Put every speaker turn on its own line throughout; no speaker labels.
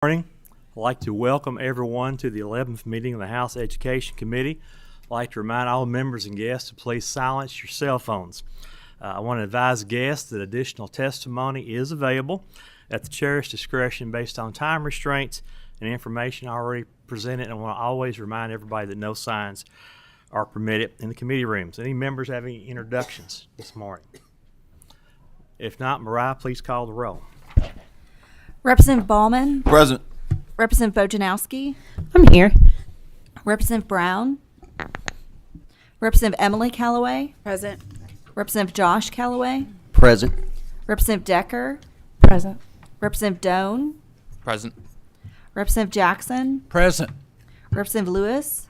Morning. I'd like to welcome everyone to the 11th meeting of the House Education Committee. I'd like to remind all members and guests to please silence your cell phones. I want to advise guests that additional testimony is available at the chair's discretion based on time restraints and information already presented. And I want to always remind everybody that no signs are permitted in the committee rooms. Any members have any introductions this morning? If not, Mariah, please call the roll.
Representative Ballman.
Present.
Representative Bojanowski.
I'm here.
Representative Brown. Representative Emily Callaway.
Present.
Representative Josh Callaway.
Present.
Representative Decker.
Present.
Representative Doan.
Present.
Representative Jackson.
Present.
Representative Lewis.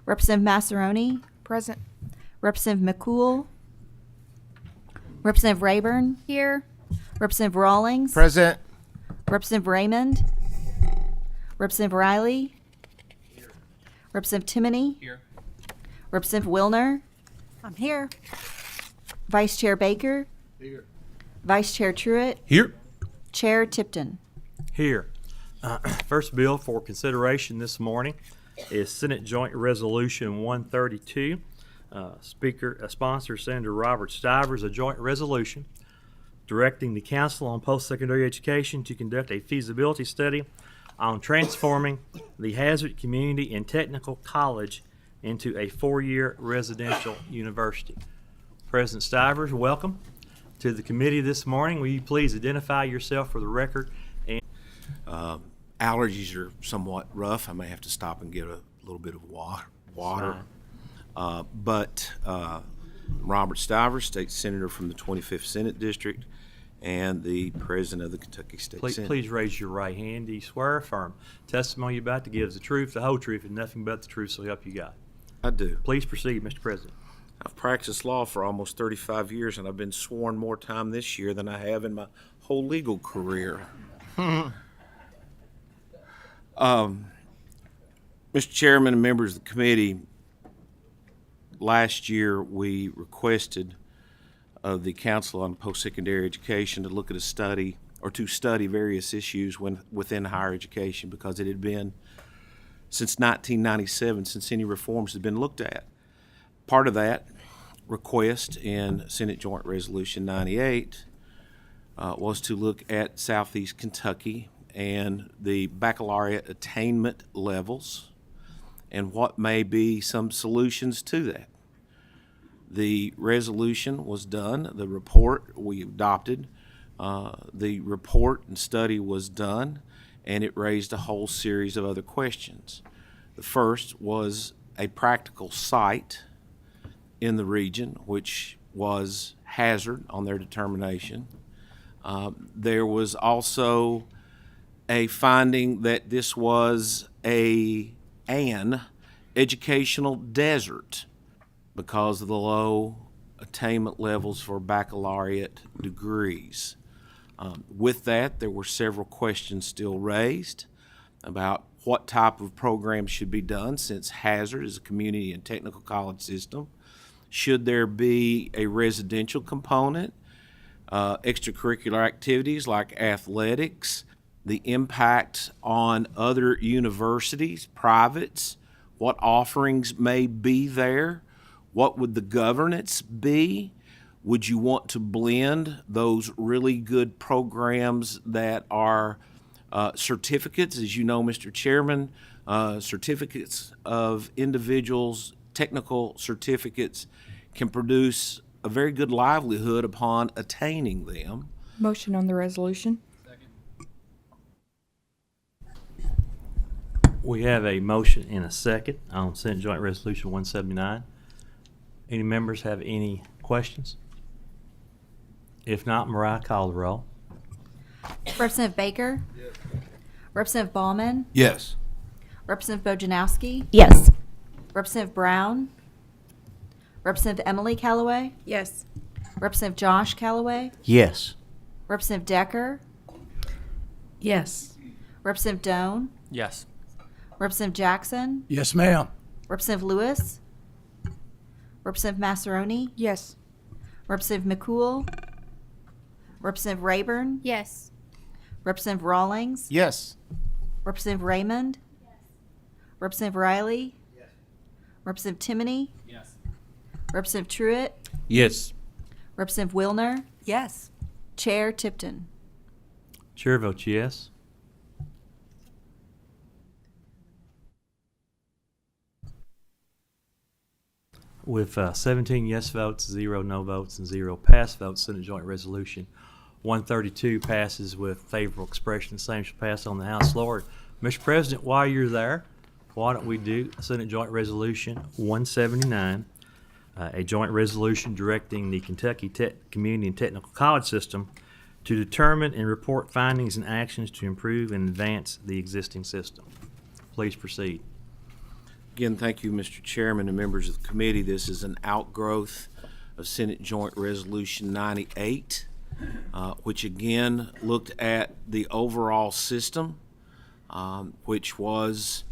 Representative Massaroni.
Present.
Representative McCool. Representative Rayburn.
Here.
Representative Rawlings.
Present.
Representative Raymond. Representative Riley.
Here.
Representative Timoney.
Here.
Representative Wilner.
I'm here.
Vice Chair Baker.
Here.
Vice Chair Truitt.
Here.
Chair Tipton.
Here. First bill for consideration this morning is Senate Joint Resolution 132. Sponsor Senator Robert Stivers, a joint resolution directing the Council on Post-Secondary Education to conduct a feasibility study on transforming the Hazard Community and Technical College into a four-year residential university. President Stivers, welcome to the committee this morning. Will you please identify yourself for the record? And
Allergies are somewhat rough. I may have to stop and get a little bit of water. But Robert Stivers, State Senator from the 25th Senate District, and the President of the Kentucky State Senate.
Please raise your right hand. Do you swear or affirm testimony you're about to give is the truth, the whole truth, and nothing but the truth, so help you God?
I do.
Please proceed, Mr. President.
I've practiced law for almost 35 years, and I've been sworn more time this year than I have in my whole legal career. Mr. Chairman and members of the committee, last year we requested of the Council on Post-Secondary Education to look at a study or to study various issues within higher education, because it had been since 1997 since any reforms had been looked at. Part of that request in Senate Joint Resolution 98 was to look at Southeast Kentucky and the baccalaureate attainment levels and what may be some solutions to that. The resolution was done, the report we adopted, the report and study was done, and it raised a whole series of other questions. The first was a practical site in the region, which was Hazard on their determination. There was also a finding that this was an educational desert because of the low attainment levels for baccalaureate degrees. With that, there were several questions still raised about what type of programs should be done, since Hazard is a community and technical college system. Should there be a residential component, extracurricular activities like athletics, the impact on other universities, privates, what offerings may be there? What would the governance be? Would you want to blend those really good programs that are certificates? As you know, Mr. Chairman, certificates of individuals, technical certificates, can produce a very good livelihood upon attaining them.
Motion on the resolution.
We have a motion and a second on Senate Joint Resolution 179. Any members have any questions? If not, Mariah, call the roll.
Representative Baker.
Yes.
Representative Ballman.
Yes.
Representative Bojanowski.
Yes.
Representative Brown. Representative Emily Callaway.
Yes.
Representative Josh Callaway.
Yes.
Representative Decker.
Yes.
Representative Doan.
Yes.
Representative Jackson.
Yes, ma'am.
Representative Lewis. Representative Massaroni.
Yes.
Representative McCool. Representative Rayburn.
Yes.
Representative Rawlings.
Yes.
Representative Raymond. Representative Riley. Representative Timoney.
Yes.
Representative Truitt.
Yes.
Representative Wilner.
Yes.
Chair Tipton.
Chair votes yes. With 17 yes votes, 0 no votes, and 0 pass votes, Senate Joint Resolution 132 passes with favorable expression. The same shall pass on the House floor. Mr. President, while you're there, why don't we do Senate Joint Resolution 179, a joint resolution directing the Kentucky Community and Technical College System to determine and report findings and actions to improve and advance the existing system. Please proceed.
Again, thank you, Mr. Chairman and members of the committee. This is an outgrowth of Senate Joint Resolution 98, which again looked at the overall system, which was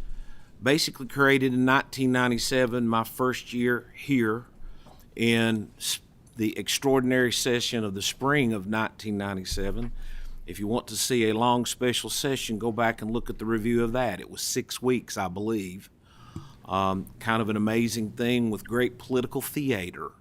basically created in 1997, my first year here, in the extraordinary session of the spring of 1997. If you want to see a long special session, go back and look at the review of that. It was 6 weeks, I believe. Kind of an amazing thing with great political theater,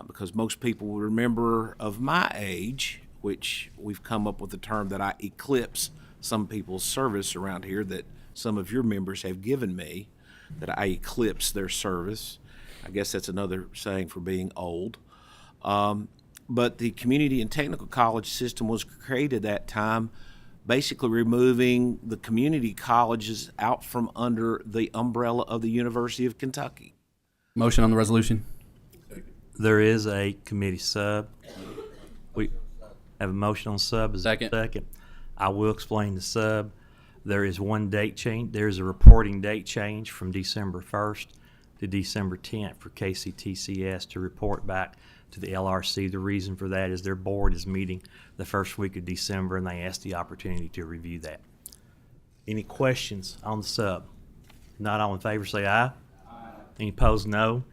because most people will remember of my age, which we've come up with the term that I eclipse some people's service around here that some of your members have given me, that I eclipse their service. I guess that's another saying for being old. But the community and technical college system was created that time, basically removing the community colleges out from under the umbrella of the University of Kentucky.
Motion on the resolution.
There is a committee sub. We have a motion on sub. Is there a
Second.
second? I will explain the sub. There is one date change. There's a reporting date change from December 1st to December 10th for KCTCS to report back to the LRC. The reason for that is their board is meeting the first week of December, and they asked the opportunity to review that. Any questions on the sub? Not all in favor, say aye. Any opposed, no.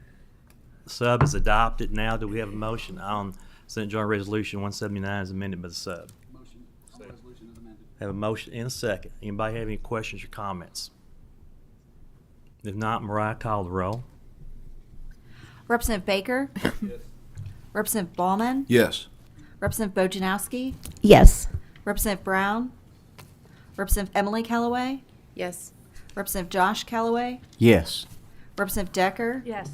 The sub is adopted. Now, do we have a motion on Senate Joint Resolution 179 as amended by the sub?
Motion. Resolution is amended.
Have a motion and a second. Anybody have any questions or comments? If not, Mariah, call the roll.
Representative Baker. Representative Ballman.
Yes.
Representative Bojanowski.
Yes.
Representative Brown. Representative Emily Callaway.
Yes.
Representative Josh Callaway.
Yes.
Representative Decker.
Yes.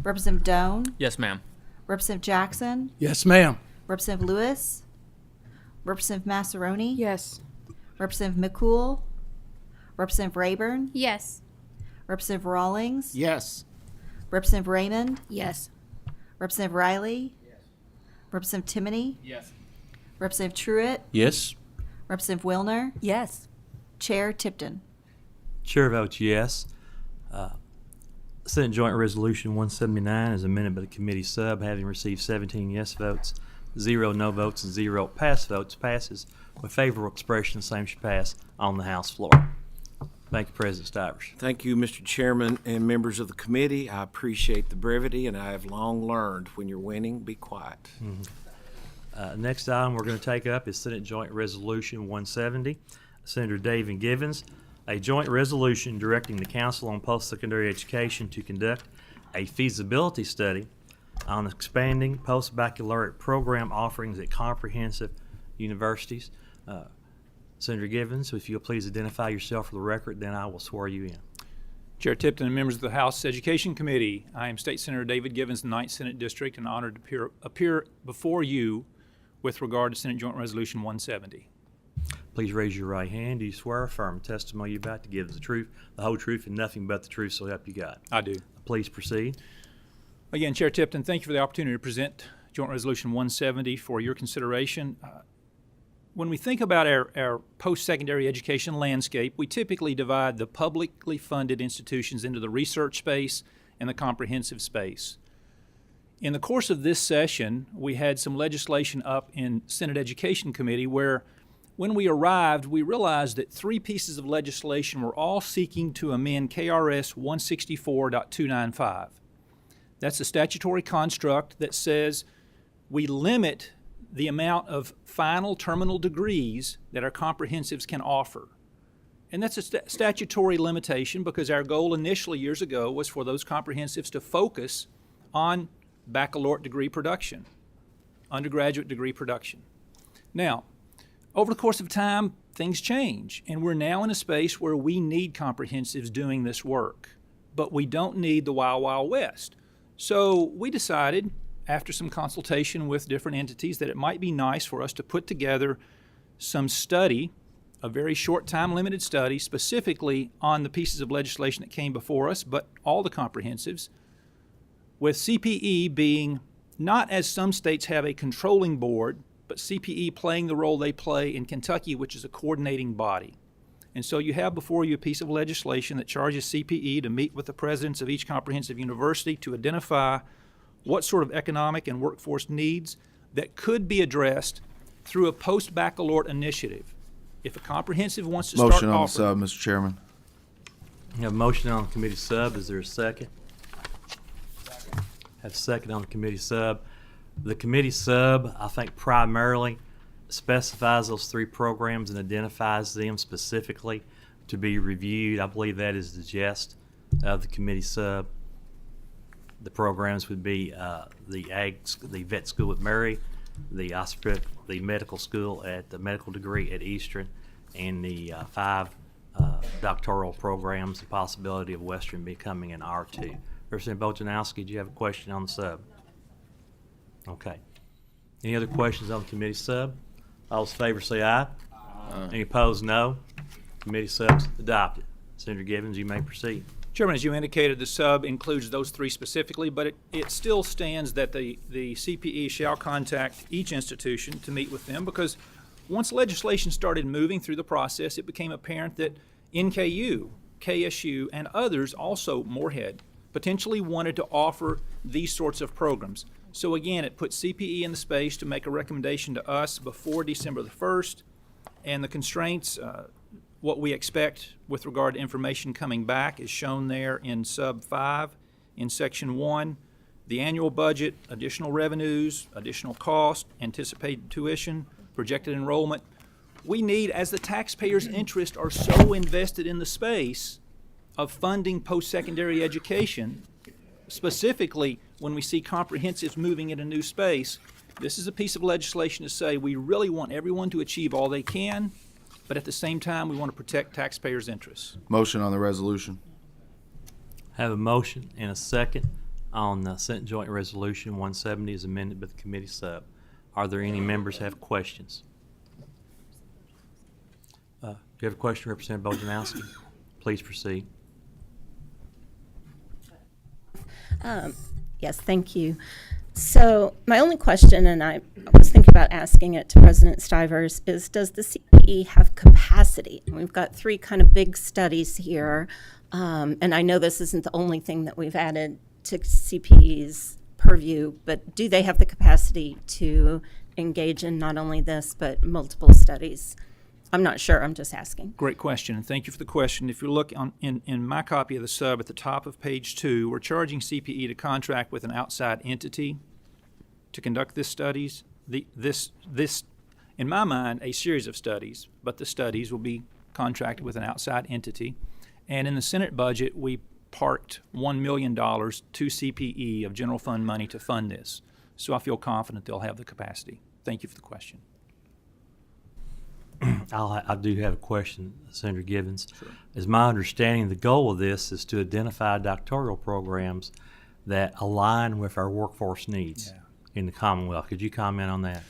Representative Doan.
Yes, ma'am.
Representative Jackson.
Yes, ma'am.
Representative Lewis. Representative Massaroni.
Yes.
Representative McCool. Representative Rayburn.
Yes.
Representative Rawlings.
Yes.
Representative Raymond.
Yes.
Representative Riley. Representative Timoney.
Yes.
Representative Truitt.
Yes.
Representative Wilner.
Yes.
Chair Tipton.
Chair votes yes. Senate Joint Resolution 179 is amended by the committee sub, having received 17 yes votes, 0 no votes, and 0 pass votes, passes with favorable expression. The same should pass on the House floor. Thank you, President Stivers.
Thank you, Mr. Chairman and members of the committee. I appreciate the brevity, and I have long learned when you're winning, be quiet.
Next item we're going to take up is Senate Joint Resolution 170. Senator David Givens, a joint resolution directing the Council on Post-Secondary Education to conduct a feasibility study on expanding post-baccalaureate program offerings at comprehensive universities. Senator Givens, if you'll please identify yourself for the record, then I will swear you in.
Chair Tipton and members of the House Education Committee, I am State Senator David Givens, the 9th Senate District, and honored to appear before you with regard to Senate Joint Resolution 170.
Please raise your right hand. Do you swear or affirm the testimony you're about to give is the truth, the whole truth, and nothing but the truth, so help you God?
I do.
Please proceed.
Again, Chair Tipton, thank you for the opportunity to present Joint Resolution 170 for your consideration. When we think about our post-secondary education landscape, we typically divide the publicly funded institutions into the research space and the comprehensive space. In the course of this session, we had some legislation up in Senate Education Committee where when we arrived, we realized that 3 pieces of legislation were all seeking to amend KRS 164.295. That's a statutory construct that says we limit the amount of final terminal degrees that our comprehensives can offer. And that's a statutory limitation because our goal initially years ago was for those comprehensives to focus on baccalaureate degree production, undergraduate degree production. Now, over the course of time, things change, and we're now in a space where we need comprehensives doing this work, but we don't need the Wild Wild West. So we decided, after some consultation with different entities, that it might be nice for us to put together some study, a very short time limited study, specifically on the pieces of legislation that came before us, but all the comprehensives, with CPE being not, as some states have, a controlling board, but CPE playing the role they play in Kentucky, which is a coordinating body. And so you have before you a piece of legislation that charges CPE to meet with the presidents of each comprehensive university to identify what sort of economic and workforce needs that could be addressed through a post-baccalaureate initiative. If a comprehensive wants to start
Motion on the
offering...
sub, Mr. Chairman.
We have a motion on the committee sub. Is there a second? Have a second on the committee sub. The committee sub, I think, primarily specifies those three programs and identifies them specifically to be reviewed. I believe that is the gist of the committee sub. The programs would be the vet school at Murray, the medical school at the medical degree at Eastern, and the 5 doctoral programs, the possibility of Western becoming an R2. Representative Bojanowski, do you have a question on the sub? Okay. Any other questions on the committee sub? All those in favor say aye. Any opposed, no. Committee sub's adopted. Senator Givens, you may proceed.
Chairman, as you indicated, the sub includes those three specifically, but it still stands that the CPE shall contact each institution to meet with them, because once legislation started moving through the process, it became apparent that NKU, KSU, and others, also Moorhead, potentially wanted to offer these sorts of programs. So again, it put CPE in the space to make a recommendation to us before December the 1st, and the constraints, what we expect with regard to information coming back is shown there in sub 5 in section 1. The annual budget, additional revenues, additional cost, anticipated tuition, projected enrollment. We need, as the taxpayers' interests are so invested in the space of funding post-secondary education, specifically when we see comprehensives moving in a new space, this is a piece of legislation to say we really want everyone to achieve all they can, but at the same time we want to protect taxpayers' interests.
Motion on the resolution.
Have a motion and a second on the Senate Joint Resolution 170 as amended by the committee sub. Are there any members who have questions? Do you have a question, Representative Bojanowski? Please proceed.
Yes, thank you. So my only question, and I was thinking about asking it to President Stivers, is does the CPE have capacity? And we've got 3 kind of big studies here, and I know this isn't the only thing that we've added to CPE's purview, but do they have the capacity to engage in not only this, but multiple studies? I'm not sure, I'm just asking.
Great question, and thank you for the question. If you look in my copy of the sub at the top of page 2, we're charging CPE to contract with an outside entity to conduct this studies. This, in my mind, a series of studies, but the studies will be contracted with an outside entity. And in the Senate budget, we parked $1 million to CPE of general fund money to fund this. So I feel confident they'll have the capacity. Thank you for the question.
I do have a question, Senator Givens. Sure. As my understanding, the goal of this is to identify doctoral programs that align with our workforce needs in the Commonwealth. Could you comment on that?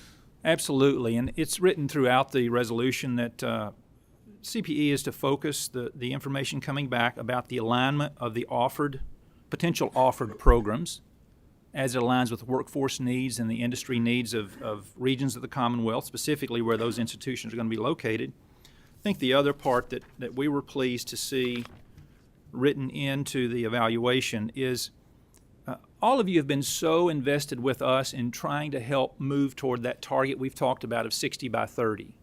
Absolutely, and it's written throughout the resolution that CPE is to focus the information coming back about the alignment of the potential offered programs as it aligns with workforce needs and the industry needs of regions of the Commonwealth, specifically where those institutions are going to be located. I think the other part that we were pleased to see written into the evaluation is all of you have been so invested with us in trying to help move toward that target we've talked about of 60 by 30.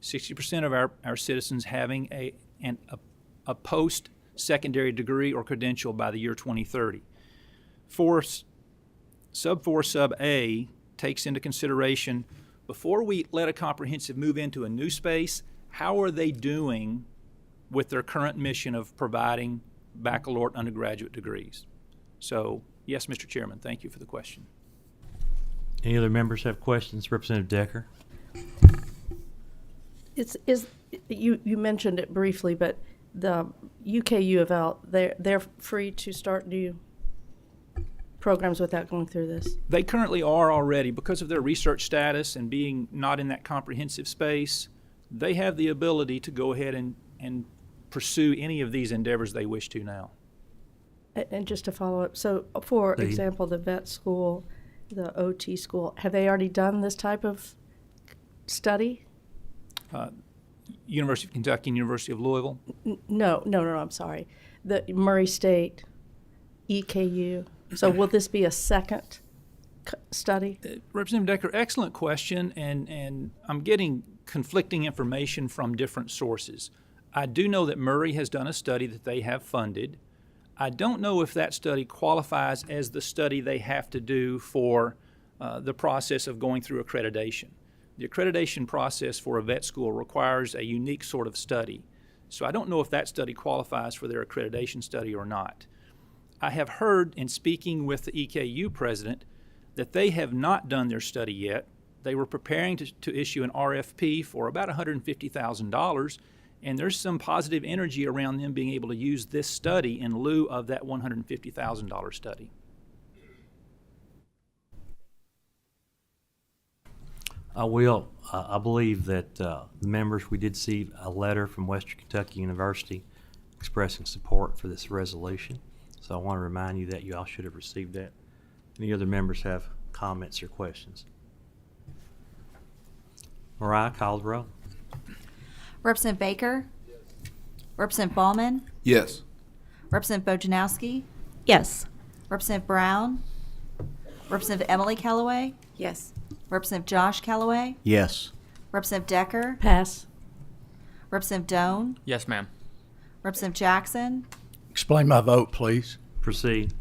60% of our citizens having a post-secondary degree or credential by the year 2030. Sub 4 sub A takes into consideration, before we let a comprehensive move into a new space, how are they doing with their current mission of providing baccalaureate undergraduate degrees? So, yes, Mr. Chairman, thank you for the question.
Any other members have questions? Representative Decker?
You mentioned it briefly, but the UK U of L, they're free to start new programs without going through this.
They currently are already, because of their research status and being not in that comprehensive space, they have the ability to go ahead and pursue any of these endeavors they wish to now.
And just to follow up, so for example, the vet school, the OT school, have they already done this type of study?
University of Kentucky and University of Louisville.
No, I'm sorry. The Murray State, EKU. So will this be a second study?
Representative Decker, excellent question, and I'm getting conflicting information from different sources. I do know that Murray has done a study that they have funded. I don't know if that study qualifies as the study they have to do for the process of going through accreditation. The accreditation process for a vet school requires a unique sort of study. So I don't know if that study qualifies for their accreditation study or not. I have heard in speaking with the EKU president that they have not done their study yet. They were preparing to issue an RFP for about $150,000, and there's some positive energy around them being able to use this study in lieu of that $150,000 study.
I believe that the members, we did see a letter from Western Kentucky University expressing support for this resolution. So I want to remind you that you all should have received that. Any other members have comments or questions? Mariah, call the roll.
Representative Baker? Representative Ballman?
Yes.
Representative Bojanowski?
Yes.
Representative Brown? Representative Emily Callaway?
Yes.
Representative Josh Callaway?
Yes.
Representative Decker?
Pass.
Representative Doan?
Yes, ma'am.
Representative Jackson?
Explain my vote, please.
Proceed.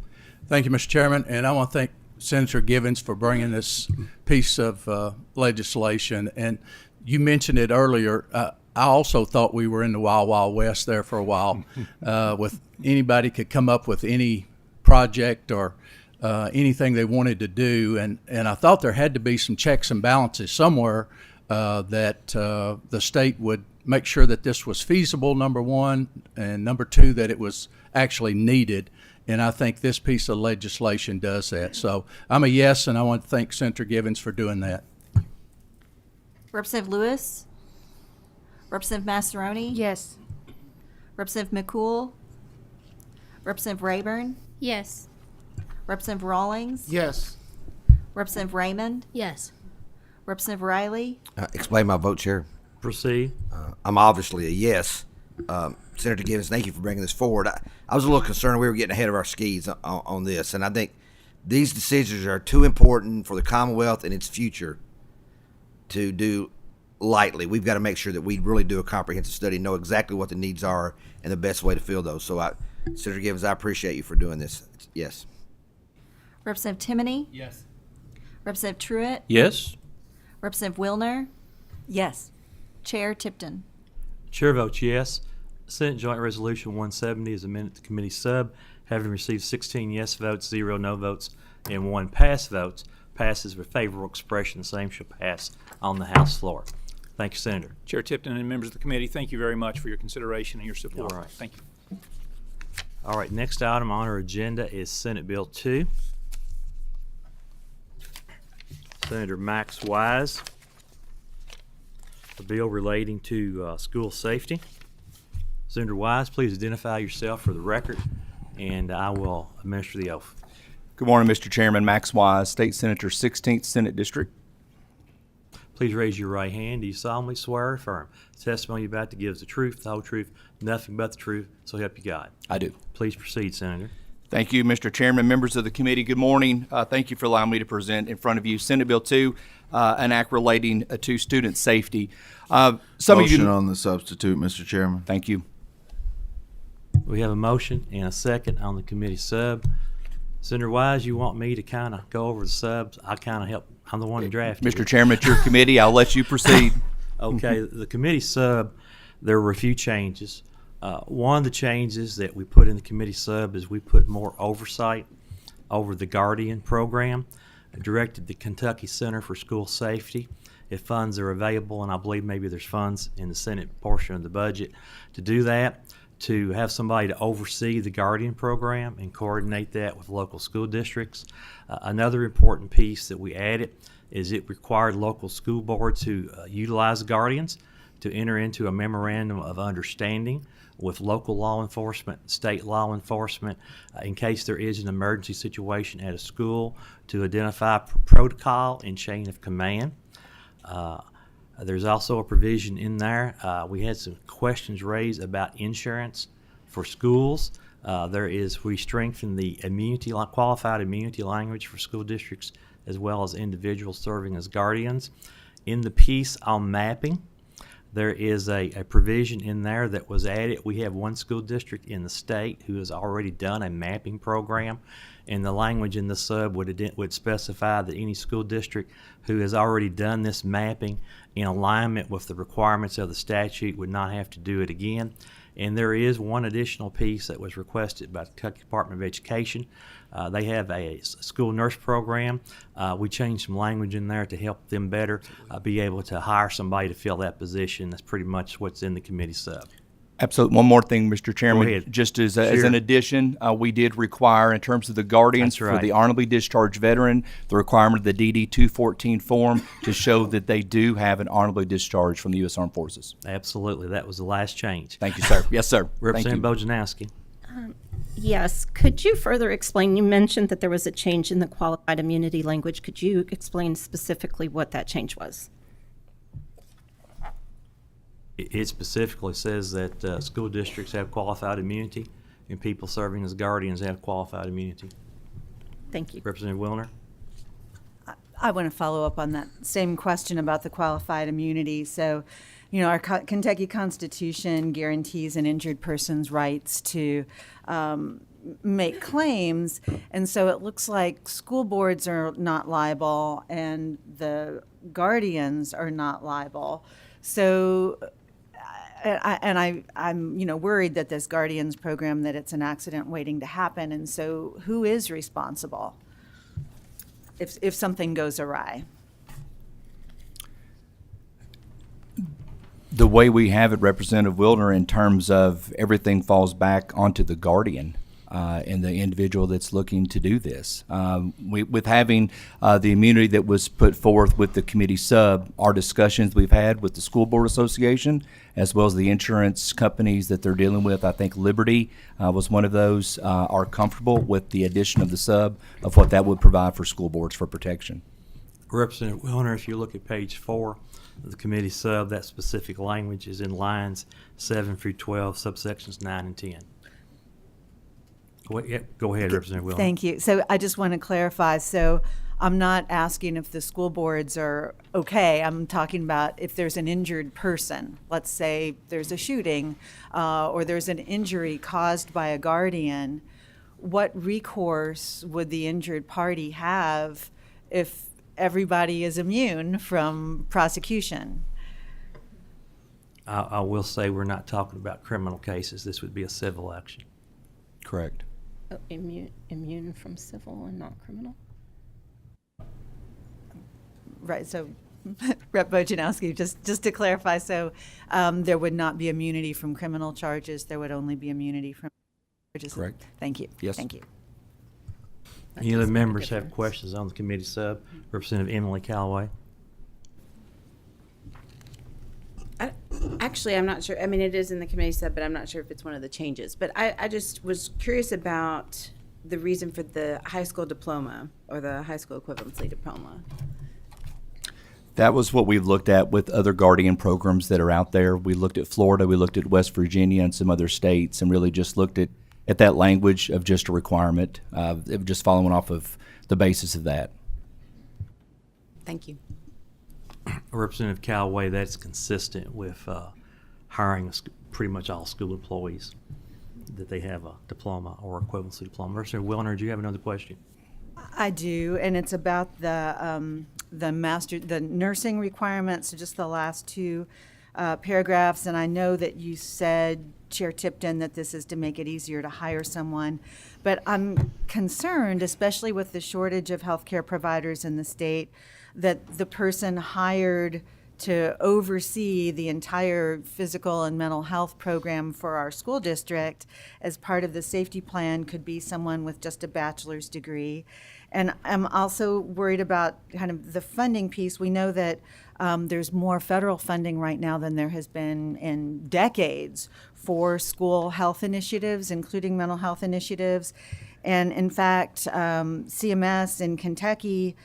Thank you, Mr. Chairman, and I want to thank Senator Givens for bringing this piece of legislation. And you mentioned it earlier. I also thought we were in the Wild Wild West there for a while, with anybody could come up with any project or anything they wanted to do, and I thought there had to be some checks and balances somewhere that the state would make sure that this was feasible, number one, and number two, that it was actually needed. And I think this piece of legislation does that. So I'm a yes, and I want to thank Senator Givens for doing that.
Representative Lewis? Representative Massaroni?
Yes.
Representative McCool? Representative Rayburn?
Yes.
Representative Rawlings?
Yes.
Representative Raymond?
Yes.
Representative Riley?
Explain my vote, Chair.
Proceed.
I'm obviously a yes. Senator Givens, thank you for bringing this forward. I was a little concerned we were getting ahead of our skis on this, and I think these decisions are too important for the Commonwealth and its future to do lightly. We've got to make sure that we really do a comprehensive study, know exactly what the needs are, and the best way to fill those. So, Senator Givens, I appreciate you for doing this. Yes.
Representative Timoney?
Yes.
Representative Truitt?
Yes.
Representative Wilner?
Yes.
Chair Tipton?
Chair votes yes. Senate Joint Resolution 170 is amended to committee sub, having received 16 yes votes, 0 no votes, and 1 pass votes. Passes with favorable expression. The same shall pass on the House floor. Thank you, Senator.
Chair Tipton and members of the committee, thank you very much for your consideration and your support.
All right.
Thank you.
All right, next item on our agenda is Senate Bill 2. Senator Max Wise, a bill relating to school safety. Senator Wise, please identify yourself for the record, and I will administer the oath.
Good morning, Mr. Chairman. Max Wise, State Senator, 16th Senate District.
Please raise your right hand. Do you solemnly swear or affirm the testimony you're about to give is the truth, the whole truth, nothing but the truth, so help you God?
I do.
Please proceed, Senator.
Thank you, Mr. Chairman. Members of the committee, good morning. Thank you for allowing me to present in front of you Senate Bill 2, an act relating to student safety.
Motion on the substitute, Mr. Chairman.
Thank you.
We have a motion and a second on the committee sub. Senator Wise, you want me to kind of go over the subs? I kind of help. I'm the one who drafted
Mr.
it.
Chairman, it's your committee. I'll let you proceed.
Okay, the committee sub, there were a few changes. One of the changes that we put in the committee sub is we put more oversight over the Guardian program, directed the Kentucky Center for School Safety, if funds are available, and I believe maybe there's funds in the Senate portion of the budget to do that, to have somebody to oversee the Guardian program and coordinate that with local school districts. Another important piece that we added is it required local school boards who utilize Guardians to enter into a memorandum of understanding with local law enforcement, state law enforcement, in case there is an emergency situation at a school, to identify protocol and chain of command. There's also a provision in there. We had some questions raised about insurance for schools. We strengthened the qualified immunity language for school districts as well as individuals serving as guardians. In the piece on mapping, there is a provision in there that was added. We have one school district in the state who has already done a mapping program, and the language in the sub would specify that any school district who has already done this mapping in alignment with the requirements of the statute would not have to do it again. And there is one additional piece that was requested by the Kentucky Department of Education. They have a school nurse program. We changed some language in there to help them better be able to hire somebody to fill that position. That's pretty much what's in the committee sub.
Absolutely. One more thing, Mr. Chairman.
Go ahead.
Just as
Sure.
an addition, we did require, in terms of the guardians
That's
for
right.
the honorably discharged veteran, the requirement of the DD 214 form to show that they do have an honorably discharged from the U.S. Armed Forces.
Absolutely. That was the last change.
Thank you, sir. Yes, sir. Thank you.
Representative Bojanowski.
Yes, could you further explain? You mentioned that there was a change in the qualified immunity language. Could you explain specifically what that change was?
It specifically says that school districts have qualified immunity and people serving as guardians have qualified immunity.
Thank you.
Representative Wilner.
I want to follow up on that same question about the qualified immunity. So, our Kentucky Constitution guarantees an injured person's rights to make claims, and so it looks like school boards are not liable and the guardians are not liable. So, I'm worried that this guardians program, that it's an accident waiting to happen, and so who is responsible if something goes awry?
The way we have it, Representative Wildner, in terms of everything falls back onto the guardian and the individual that's looking to do this. With having the immunity that was put forth with the committee sub, our discussions we've had with the School Board Association, as well as the insurance companies that they're dealing with, I think Liberty was one of those, are comfortable with the addition of the sub of what that would provide for school boards for protection.
Representative Wilner, if you look at page 4 of the committee sub, that specific language is in lines 7 through 12, subsections 9 and 10. Go ahead, Representative Wilner.
Thank you. So I just want to clarify. So I'm not asking if the school boards are okay. I'm talking about if there's an injured person. Let's say there's a shooting or there's an injury caused by a guardian. What recourse would the injured party have if everybody is immune from prosecution?
I will say we're not talking about criminal cases. This would be a civil action.
Correct.
Oh, immune from civil and not criminal?
Right. So, Rep. Bojanowski, just to clarify, so there would not be immunity from criminal charges. There would only be immunity from charges.
Correct.
Thank you.
Yes.
Thank you.
Any other members have questions on the committee sub? Representative Emily Callaway.
Actually, I'm not sure. I mean, it is in the committee sub, but I'm not sure if it's one of the changes. But I just was curious about the reason for the high school diploma or the high school equivalency diploma.
That was what we've looked at with other guardian programs that are out there. We looked at Florida, we looked at West Virginia and some other states, and really just looked at that language of just a requirement, just following off of the basis of that.
Thank you.
Representative Callaway, that's consistent with hiring pretty much all school employees. that they have a diploma or equivalency diploma. Representative Wilner, do you have another question?
I do, and it's about the nursing requirements, so just the last two paragraphs. And I know that you said, Chair Tipton, that this is to make it easier to hire someone, but I'm concerned, especially with the shortage of healthcare providers in the state, that the person hired to oversee the entire physical and mental health program for our school district as part of the safety plan could be someone with just a bachelor's degree. And I'm also worried about kind of the funding piece. We know that there's more federal funding right now than there has been in decades for school health initiatives, including mental health initiatives. And in fact, CMS in Kentucky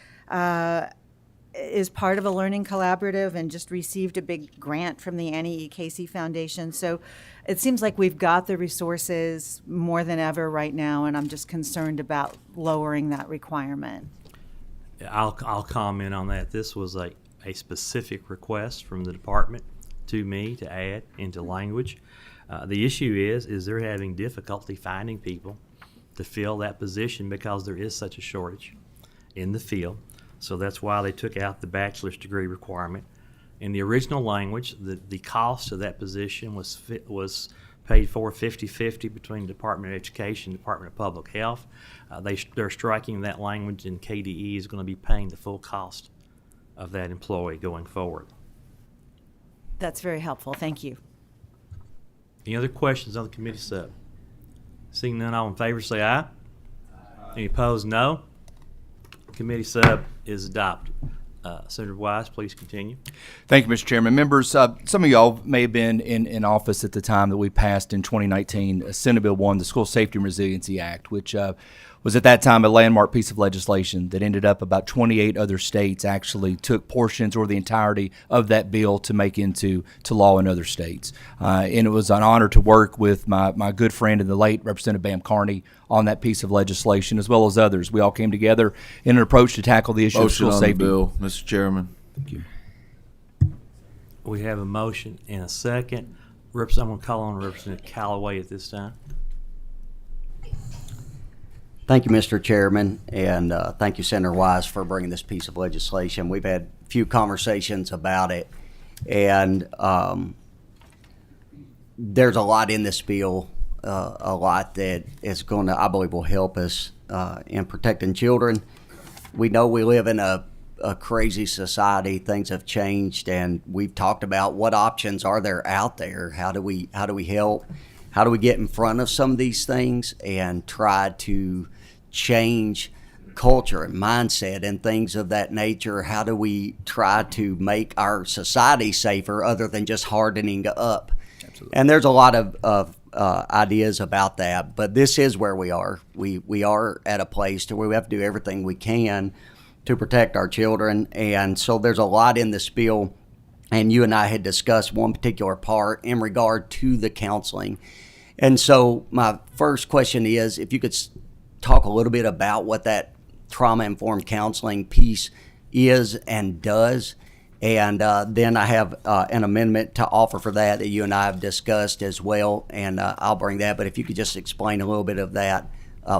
is part of a learning collaborative and just received a big grant from the Annie E. Casey Foundation. So it seems like we've got the resources more than ever right now, and I'm just concerned about lowering that requirement.
I'll comment on that. This was a specific request from the department to me to add into language. The issue is they're having difficulty finding people to fill that position because there is such a shortage in the field. So that's why they took out the bachelor's degree requirement. In the original language, the cost of that position was paid for 50-50 between the Department of Education and Department of Public Health. They're striking that language, and KDE is going to be paying the full cost of that employee going forward.
That's very helpful. Thank you.
Any other questions on the committee sub? Seeing none, all in favor say aye. Any opposed, no. Committee sub is adopted. Senator Wise, please continue.
Thank you, Mr. Chairman. Members, some of y'all may have been in office at the time that we passed in 2019 Senate Bill 1, the School Safety and Resiliency Act, which was at that time a landmark piece of legislation that ended up about 28 other states actually took portions or the entirety of that bill to make into law in other states. And it was an honor to work with my good friend and the late Representative Bam Carney on that piece of legislation, as well as others. We all came together in an approach to tackle the issue of school
Motion on
safety.
the bill, Mr. Chairman.
Thank you.
We have a motion and a second. I'm going to call on Representative Callaway at this time.
Thank you, Mr. Chairman, and thank you, Senator Wise, for bringing this piece of legislation. We've had a few conversations about it, and there's a lot in this bill, a lot that is going to, I believe, will help us in protecting children. We know we live in a crazy society. Things have changed, and we've talked about what options are there out there. How do we help? How do we get in front of some of these things and try to change culture and mindset and things of that nature? How do we try to make our society safer other than just hardening up? Absolutely. And there's a lot of ideas about that, but this is where we are. We are at a place to where we have to do everything we can to protect our children, and so there's a lot in this bill, and you and I had discussed one particular part in regard to the counseling. And so my first question is, if you could talk a little bit about what that trauma-informed counseling piece is and does, and then I have an amendment to offer for that you and I have discussed as well, and I'll bring that. But if you could just explain a little bit of that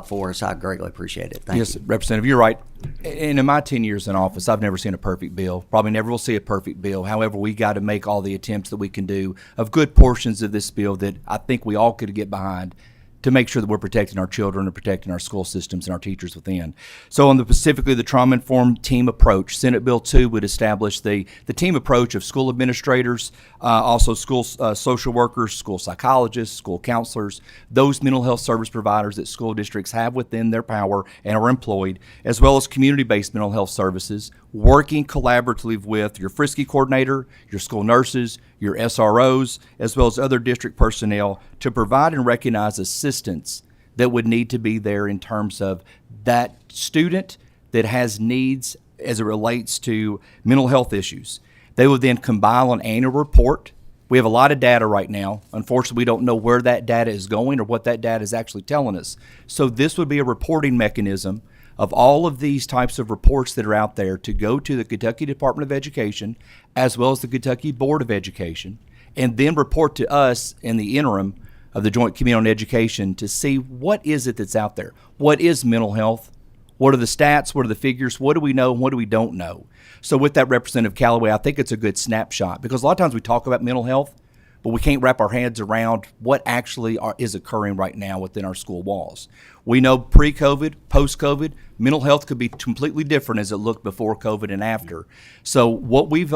for us, I greatly appreciate it. Thank you.
Yes, Representative, you're right. And in my 10 years in office, I've never seen a perfect bill. Probably never will see a perfect bill. However, we got to make all the attempts that we can do of good portions of this bill that I think we all could get behind to make sure that we're protecting our children and protecting our school systems and our teachers within. So on specifically the trauma-informed team approach, Senate Bill 2 would establish the team approach of school administrators, also school social workers, school psychologists, school counselors, those mental health service providers that school districts have within their power and are employed, as well as community-based mental health services, working collaboratively with your Frisky coordinator, your school nurses, your SROs, as well as other district personnel to provide and recognize assistance that would need to be there in terms of that student that has needs as it relates to mental health issues. They would then compile an annual report. We have a lot of data right now. Unfortunately, we don't know where that data is going or what that data is actually telling us. So this would be a reporting mechanism of all of these types of reports that are out there to go to the Kentucky Department of Education as well as the Kentucky Board of Education, and then report to us in the interim of the Joint Committee on Education to see what is it that's out there. What is mental health? What are the stats? What are the figures? What do we know? What do we don't know? So with that, Representative Callaway, I think it's a good snapshot because a lot of times we talk about mental health, but we can't wrap our heads around what actually is occurring right now within our school walls. We know pre-COVID, post-COVID, mental health could be completely different as it looked before COVID and after. So what we've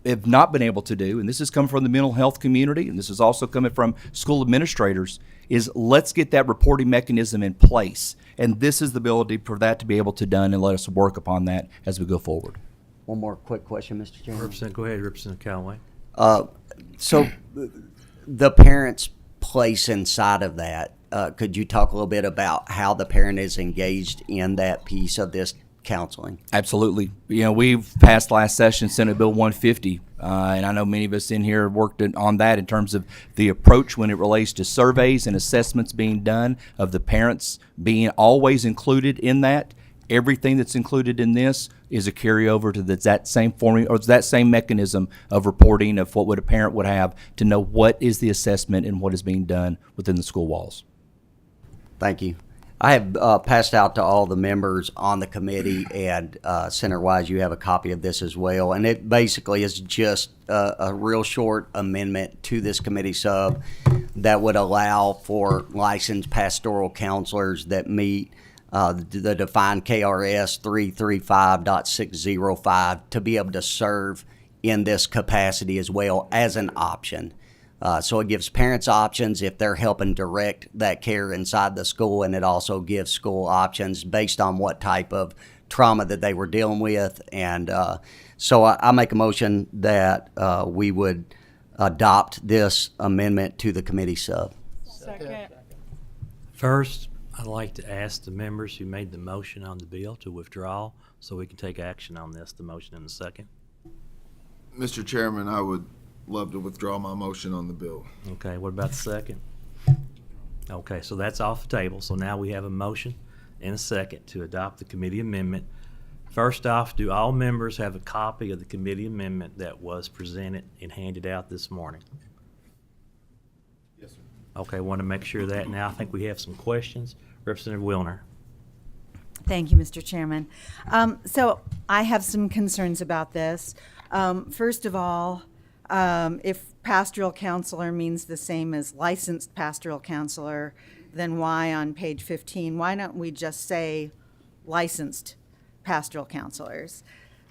have not been able to do, and this is coming from the mental health community, and this is also coming from school administrators, is let's get that reporting mechanism in place. And this is the ability for that to be able to done, and let us work upon that as we go forward.
One more quick question, Mr. Chairman.
Go ahead, Representative Callaway.
So the parent's place inside of that, could you talk a little bit about how the parent is engaged in that piece of this counseling?
Absolutely. We've passed last session Senate Bill 150, and I know many of us in here worked on that in terms of the approach when it relates to surveys and assessments being done, of the parents being always included in that. Everything that's included in this is a carryover to that same formula or that same mechanism of reporting of what a parent would have to know what is the assessment and what is being done within the school walls.
Thank you. I have passed out to all the members on the committee, and Senator-wise, you have a copy of this as well. And it basically is just a real short amendment to this committee sub that would allow for licensed pastoral counselors that meet the defined KRS 335.605 to be able to serve in this capacity as well as an option. So it gives parents options if they're helping direct that care inside the school, and it also gives school options based on what type of trauma that they were dealing with. And so I make a motion that we would adopt this amendment to the committee sub.
Second.
First, I'd like to ask the members who made the motion on the bill to withdraw so we can take action on this, the motion in the second.
Mr. Chairman, I would love to withdraw my motion on the bill.
Okay, what about the second? Okay, so that's off the table. So now we have a motion and a second to adopt the committee amendment. First off, do all members have a copy of the committee amendment that was presented and handed out this morning?
Yes, sir.
Okay, want to make sure of that. Now I think we have some questions. Representative Wilner.
Thank you, Mr. Chairman. So I have some concerns about this. First of all, if pastoral counselor means the same as licensed pastoral counselor, then why on page 15, why don't we just say licensed pastoral counselors?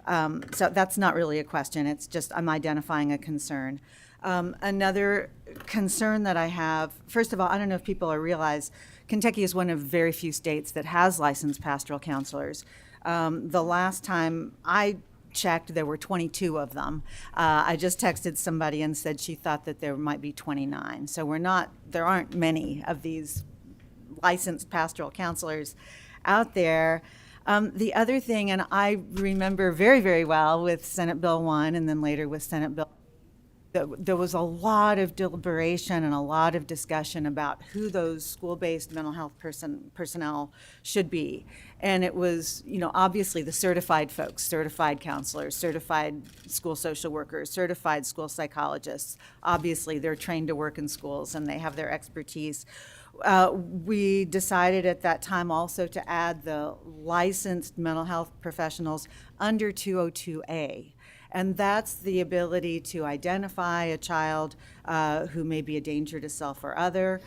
So that's not really a question. It's just I'm identifying a concern. Another concern that I have, first of all, I don't know if people realize Kentucky is one of very few states that has licensed pastoral counselors. The last time I checked, there were 22 of them. I just texted somebody and said she thought that there might be 29. So there aren't many of these licensed pastoral counselors out there. The other thing, and I remember very, very well with Senate Bill 1 and then later with Senate Bill, there was a lot of deliberation and a lot of discussion about who those school-based mental health personnel should be. And it was, obviously the certified folks, certified counselors, certified school social workers, certified school psychologists. Obviously, they're trained to work in schools and they have their expertise. We decided at that time also to add the licensed mental health professionals under 202A. And that's the ability to identify a child who may be a danger to self or other.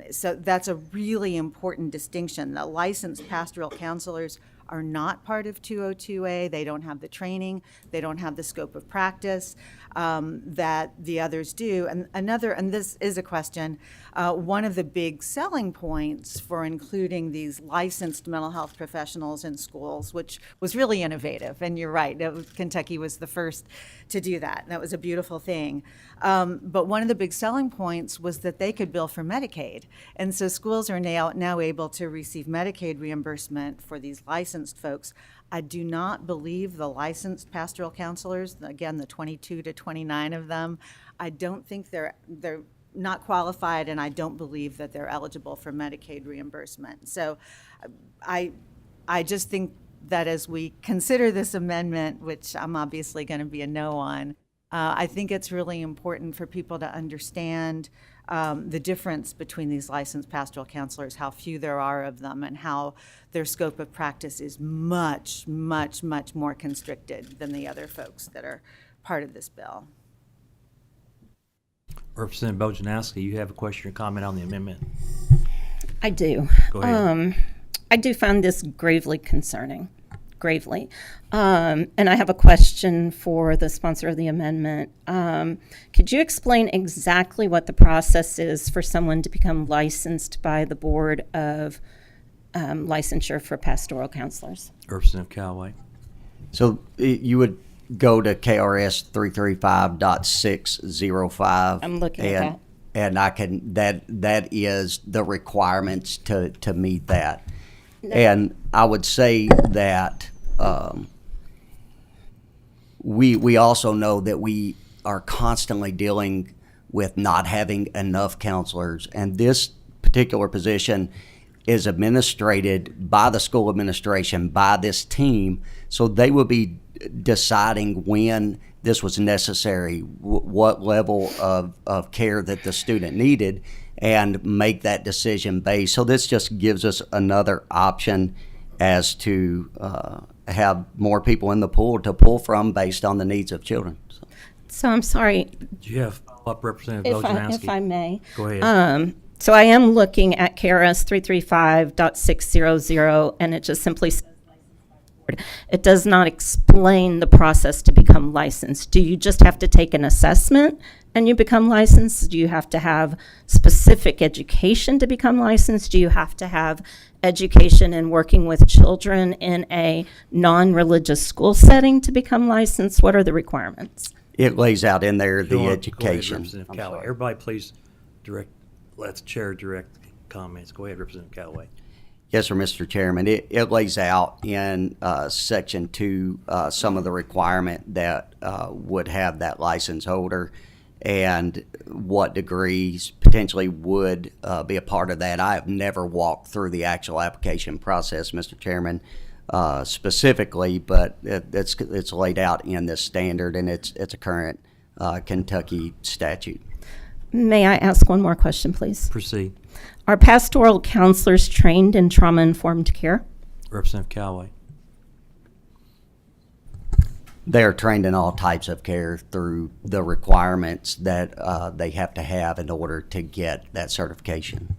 So that's a really important distinction. The licensed pastoral counselors are not part of 202A. They don't have the training. They don't have the scope of practice that the others do. And this is a question, one of the big selling points for including these licensed mental health professionals in schools, which was really innovative, and you're right, Kentucky was the first to do that. That was a beautiful thing. But one of the big selling points was that they could bill for Medicaid. And so schools are now able to receive Medicaid reimbursement for these licensed folks. I do not believe the licensed pastoral counselors, again, the 22 to 29 of them, I don't think they're not qualified, and I don't believe that they're eligible for Medicaid reimbursement. So I just think that as we consider this amendment, which I'm obviously going to be a no on, I think it's really important for people to understand the difference between these licensed pastoral counselors, how few there are of them, and how their scope of practice is much, much, much more constricted than the other folks that are part of this bill.
Representative Bojanowski, you have a question or comment on the amendment?
I do.
Go ahead.
I do find this gravely concerning, gravely. And I have a question for the sponsor of the amendment. Could you explain exactly what the process is for someone to become licensed by the Board of Licensure for Pastoral Counselors?
Representative Callaway.
So you would go to KRS 335.605.
I'm looking at that.
And I can, that is the requirements to meet that. And I would say that we also know that we are constantly dealing with not having enough counselors, and this particular position is administrated by the school administration, by this team, so they will be deciding when this was necessary, what level of care that the student needed, and make that decision based. So this just gives us another option as to have more people in the pool to pull from based on the needs of children.
So I'm sorry.
Do you have follow-up, Representative Bojanowski?
If I may.
Go ahead.
So I am looking at KRS 335.600, and it just simply says it does not explain the process to become licensed. Do you just have to take an assessment and you become licensed? Do you have to have specific education to become licensed? Do you have to have education in working with children in a non-religious school setting to become licensed? What are the requirements?
It lays out in there the
Go ahead,
education.
Representative Callaway. Everybody please let the chair direct comments. Go ahead, Representative Callaway.
Yes, sir, Mr. Chairman. It lays out in Section 2 some of the requirement that would have that license holder and what degrees potentially would be a part of that. I have never walked through the actual application process, Mr. Chairman, specifically, but it's laid out in this standard, and it's a current Kentucky statute.
May I ask one more question, please?
Proceed.
Are pastoral counselors trained in trauma-informed care?
Representative Callaway.
They are trained in all types of care through the requirements that they have to have in order to get that certification.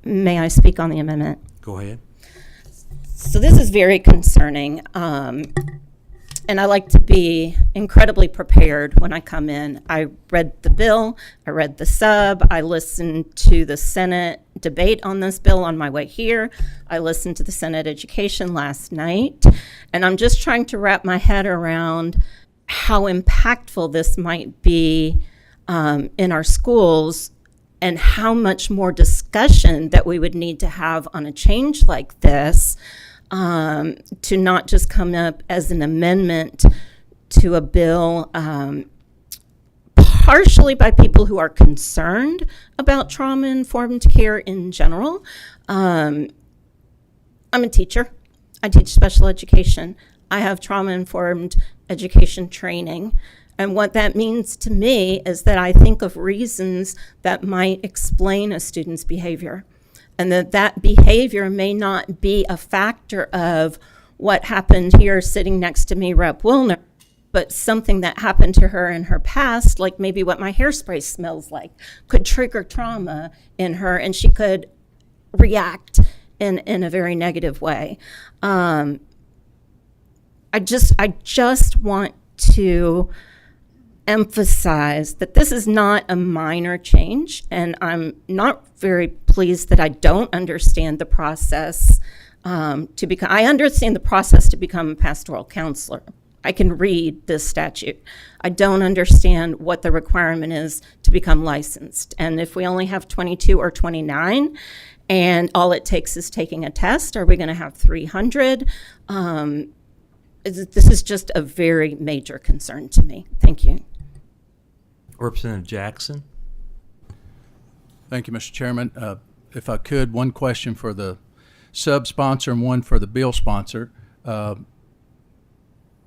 May I speak on the amendment?
Go ahead.
So this is very concerning, and I like to be incredibly prepared when I come in. I read the bill, I read the sub, I listened to the Senate debate on this bill on my way here. I listened to the Senate Education last night, and I'm just trying to wrap my head around how impactful this might be in our schools, and how much more discussion that we would need to have on a change like this, to not just come up as an amendment to a bill partially by people who are concerned about trauma-informed care in general. I'm a teacher. I teach special education. I have trauma-informed education training. And what that means to me is that I think of reasons that might explain a student's behavior, and that behavior may not be a factor of what happened here sitting next to me, Rep. Wilner, but something that happened to her in her past, like maybe what my hairspray smells like, could trigger trauma in her, and she could react in a very negative way. I just want to emphasize that this is not a minor change, and I'm not very pleased that I don't understand the process to become. I understand the process to become a pastoral counselor. I can read this statute. I don't understand what the requirement is to become licensed. And if we only have 22 or 29, and all it takes is taking a test, are we going to have 300? This is just a very major concern to me. Thank you.
Representative Jackson.
Thank you, Mr. Chairman. If I could, one question for the sub-sponsor and one for the bill sponsor.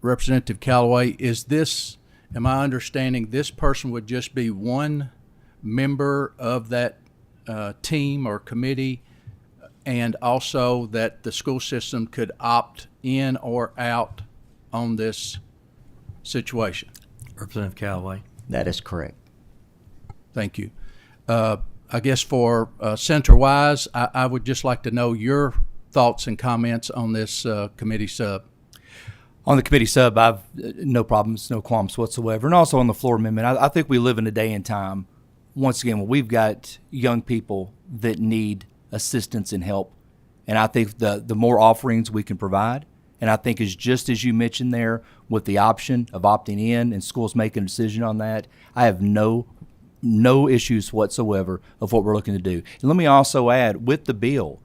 Representative Callaway, is this am I understanding this person would just be one member of that team or committee, and also that the school system could opt in or out on this situation?
Representative Callaway.
That is correct.
Thank you. I guess for Senator Wise, I would just like to know your thoughts and comments on this committee sub.
On the committee sub, I've no problems, no qualms whatsoever. And also on the floor amendment, I think we live in a day and time, once again, when we've got young people that need assistance and help. And I think the more offerings we can provide, and I think is just as you mentioned there, with the option of opting in and schools making a decision on that, I have no issues whatsoever of what we're looking to do. And let me also add, with the bill,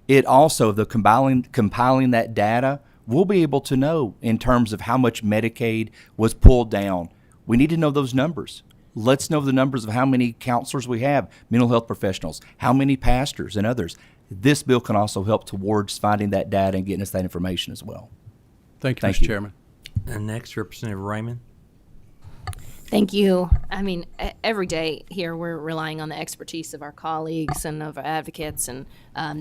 it also, the compiling that data, we'll be able to know in terms of how much Medicaid was pulled down. We need to know those numbers. Let's know the numbers of how many counselors we have, mental health professionals, how many pastors and others. This bill can also help towards finding that data and getting us that information as well.
Thank you, Mr. Chairman.
And next, Representative Raymond.
Thank you. I mean, every day here we're relying on the expertise of our colleagues and of our advocates, and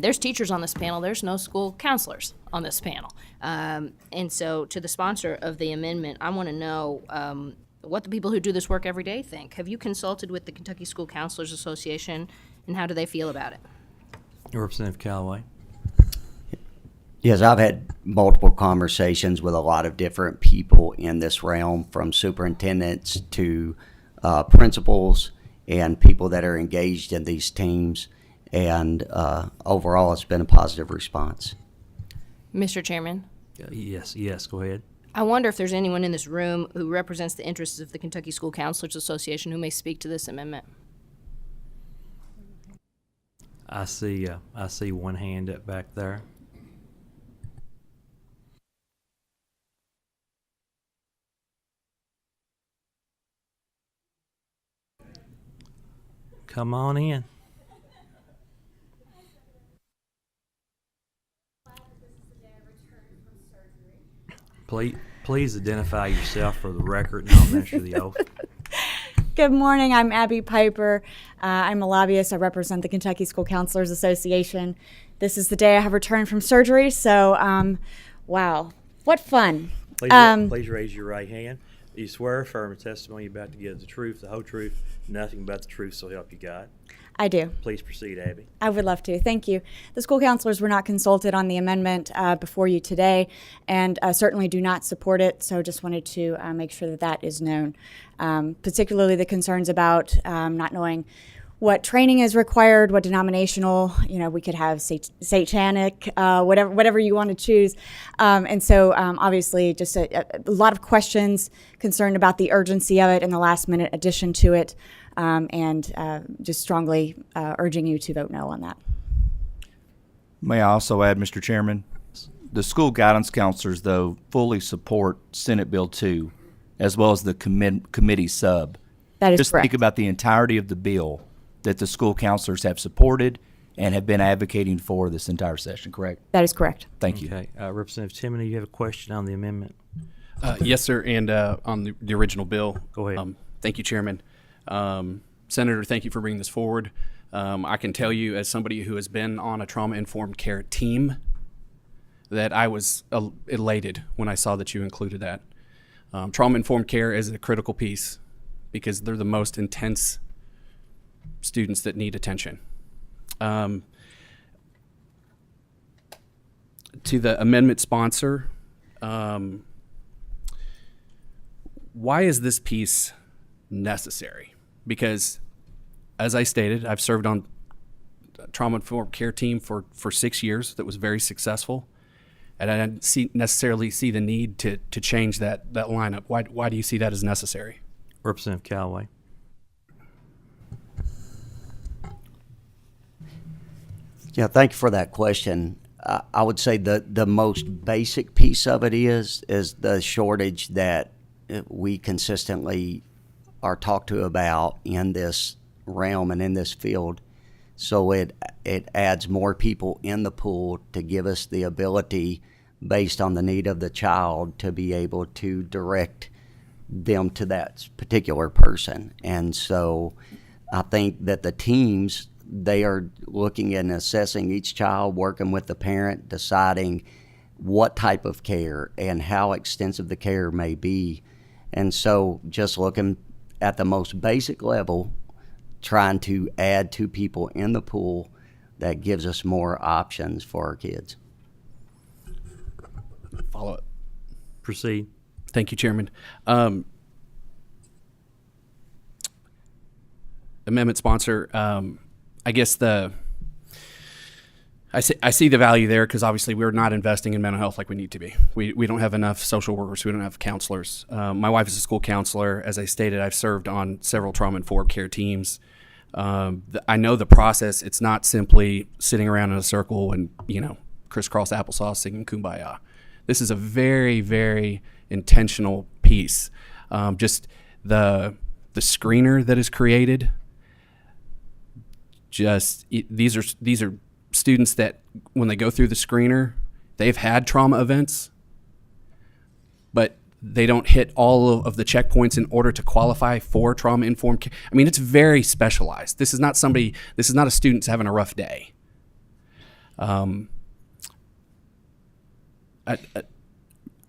there's teachers on this panel. There's no school counselors on this panel. And so to the sponsor of the amendment, I want to know what the people who do this work every day think. Have you consulted with the Kentucky School Counselors Association, and how do they feel about it?
Representative Callaway.
Yes, I've had multiple conversations with a lot of different people in this realm, from superintendents to principals and people that are engaged in these teams. And overall, it's been a positive response.
Mr. Chairman?
Yes, go ahead.
I wonder if there's anyone in this room who represents the interests of the Kentucky School Counselors Association who may speak to this amendment.
I see one hand up back there. Come on in. Please identify yourself for the record, and I'll administer the oath.
Good morning. I'm Abby Piper. I'm a lobbyist. I represent the Kentucky School Counselors Association. This is the day I have returned from surgery, so wow, what fun.
Please raise your right hand. Do you swear or affirm the testimony you're about to give the truth, the whole truth, nothing but the truth, so help you God?
I do.
Please proceed, Abby.
I would love to. Thank you. The school counselors were not consulted on the amendment before you today, and certainly do not support it, so just wanted to make sure that that is known. Particularly the concerns about not knowing what training is required, what denominational, we could have satanic, whatever you want to choose. And so obviously just a lot of questions, concerned about the urgency of it and the last minute addition to it, and just strongly urging you to vote no on that.
May I also add, Mr. Chairman, the school guidance counselors, though, fully support Senate Bill 2, as well as the committee sub.
That is
Just
correct.
think about the entirety of the bill that the school counselors have supported and have been advocating for this entire session, correct?
That is correct.
Thank you.
Okay. Representative Timoney, you have a question on the amendment?
Yes, sir, and on the original bill.
Go ahead.
Thank you, Chairman. Senator, thank you for bringing this forward. I can tell you, as somebody who has been on a trauma-informed care team, that I was elated when I saw that you included that. Trauma-informed care is a critical piece because they're the most intense students that need attention. To the amendment sponsor, why is this piece necessary? Because, as I stated, I've served on a trauma-informed care team for 6 years that was very successful, and I didn't necessarily see the need to change that lineup. Why do you see that as necessary?
Representative Callaway.
Yeah, thank you for that question. I would say the most basic piece of it is the shortage that we consistently are talked to about in this realm and in this field. So it adds more people in the pool to give us the ability, based on the need of the child, to be able to direct them to that particular person. And so I think that the teams, they are looking and assessing each child, working with the parent, deciding what type of care and how extensive the care may be. And so just looking at the most basic level, trying to add 2 people in the pool that gives us more options for our kids.
Follow up.
Proceed.
Thank you, Chairman. Amendment sponsor, I guess I see the value there because obviously we're not investing in mental health like we need to be. We don't have enough social workers. We don't have counselors. My wife is a school counselor. As I stated, I've served on several trauma-informed care teams. I know the process. It's not simply sitting around in a circle and, crisscross applesauce singing Kumbaya. This is a very, very intentional piece. Just the screener that is created. These are students that when they go through the screener, they've had trauma events, but they don't hit all of the checkpoints in order to qualify for trauma-informed care. I mean, it's very specialized. This is not a student having a rough day. I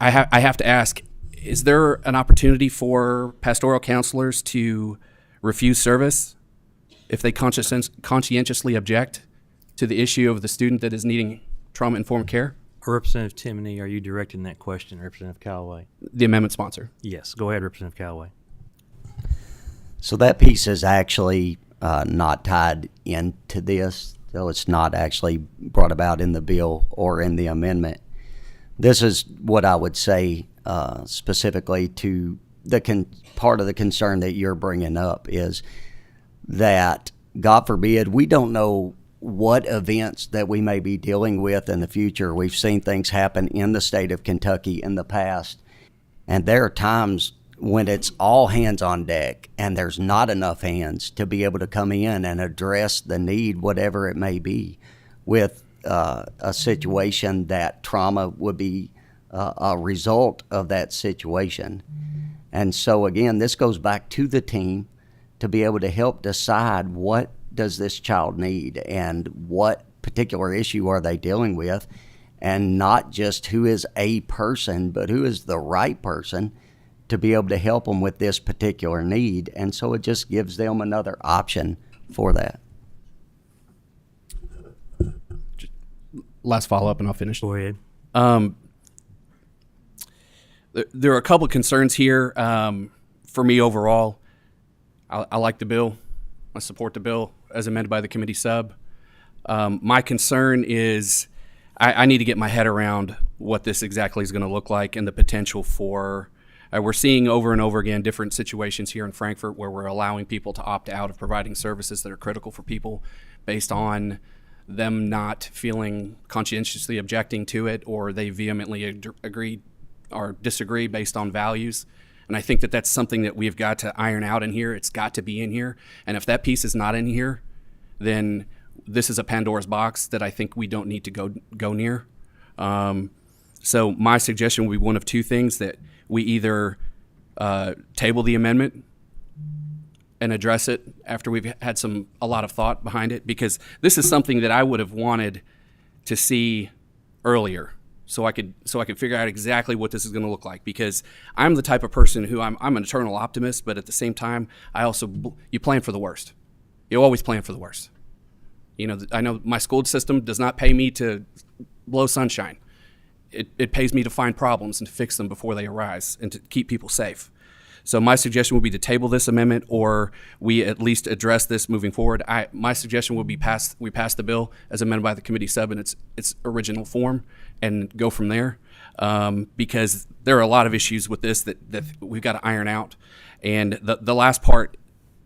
have to ask, is there an opportunity for pastoral counselors to refuse service if they conscientiously object to the issue of the student that is needing trauma-informed care?
Representative Timoney, are you directing that question, Representative Callaway?
The amendment sponsor.
Yes, go ahead, Representative Callaway.
So that piece is actually not tied into this, so it's not actually brought about in the bill or in the amendment. This is what I would say specifically to the part of the concern that you're bringing up is that, God forbid, we don't know what events that we may be dealing with in the future. We've seen things happen in the state of Kentucky in the past, and there are times when it's all hands on deck and there's not enough hands to be able to come in and address the need, whatever it may be, with a situation that trauma would be a result of that situation. And so again, this goes back to the team to be able to help decide what does this child need and what particular issue are they dealing with, and not just who is a person, but who is the right person to be able to help them with this particular need. And so it just gives them another option for that.
Last follow-up and I'll finish.
Go ahead.
There are a couple of concerns here for me overall. I like the bill. I support the bill as amended by the committee sub. My concern is I need to get my head around what this exactly is going to look like and the potential for we're seeing over and over again different situations here in Frankfort where we're allowing people to opt out of providing services that are critical for people based on them not feeling conscientiously objecting to it, or they vehemently agree or disagree based on values. And I think that that's something that we've got to iron out in here. It's got to be in here. And if that piece is not in here, then this is a Pandora's box that I think we don't need to go near. So my suggestion would be one of two things: that we either table the amendment and address it after we've had a lot of thought behind it, because this is something that I would have wanted to see earlier, so I could figure out exactly what this is going to look like. Because I'm the type of person who I'm an eternal optimist, but at the same time, you plan for the worst. You always plan for the worst. I know my school system does not pay me to blow sunshine. It pays me to find problems and to fix them before they arise and to keep people safe. So my suggestion would be to table this amendment, or we at least address this moving forward. My suggestion would be we pass the bill as amended by the committee sub in its original form and go from there, because there are a lot of issues with this that we've got to iron out. And the last part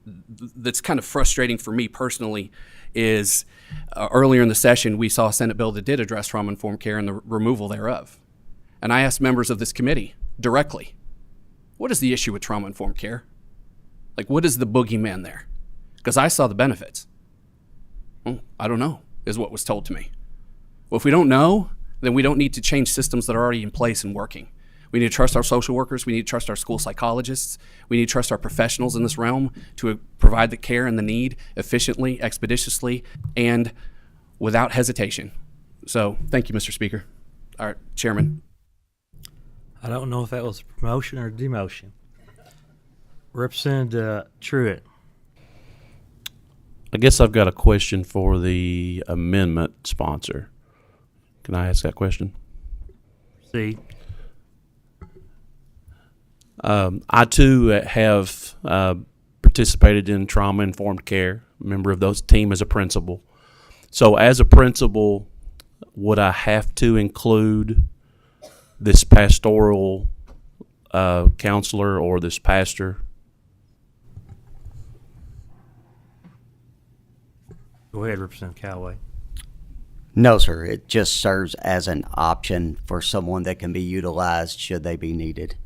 that's kind of frustrating for me personally is earlier in the session we saw a Senate bill that did address trauma-informed care and the removal thereof. And I asked members of this committee directly, what is the issue with trauma-informed care? Like, what is the boogeyman there? Because I saw the benefits. Well, I don't know, is what was told to me. Well, if we don't know, then we don't need to change systems that are already in place and working. We need to trust our social workers. We need to trust our school psychologists. We need to trust our professionals in this realm to provide the care and the need efficiently, expeditiously, and without hesitation. So thank you, Mr. Speaker. All right, Chairman.
I don't know if that was promotion or demotion. Representative Truitt.
I guess I've got a question for the amendment sponsor. Can I ask that question?
See.
I too have participated in trauma-informed care, member of those team as a principal. So as a principal, would I have to include this pastoral counselor or this pastor?
Go ahead, Representative Callaway.
No, sir. It just serves as an option for someone that can be utilized should they be needed.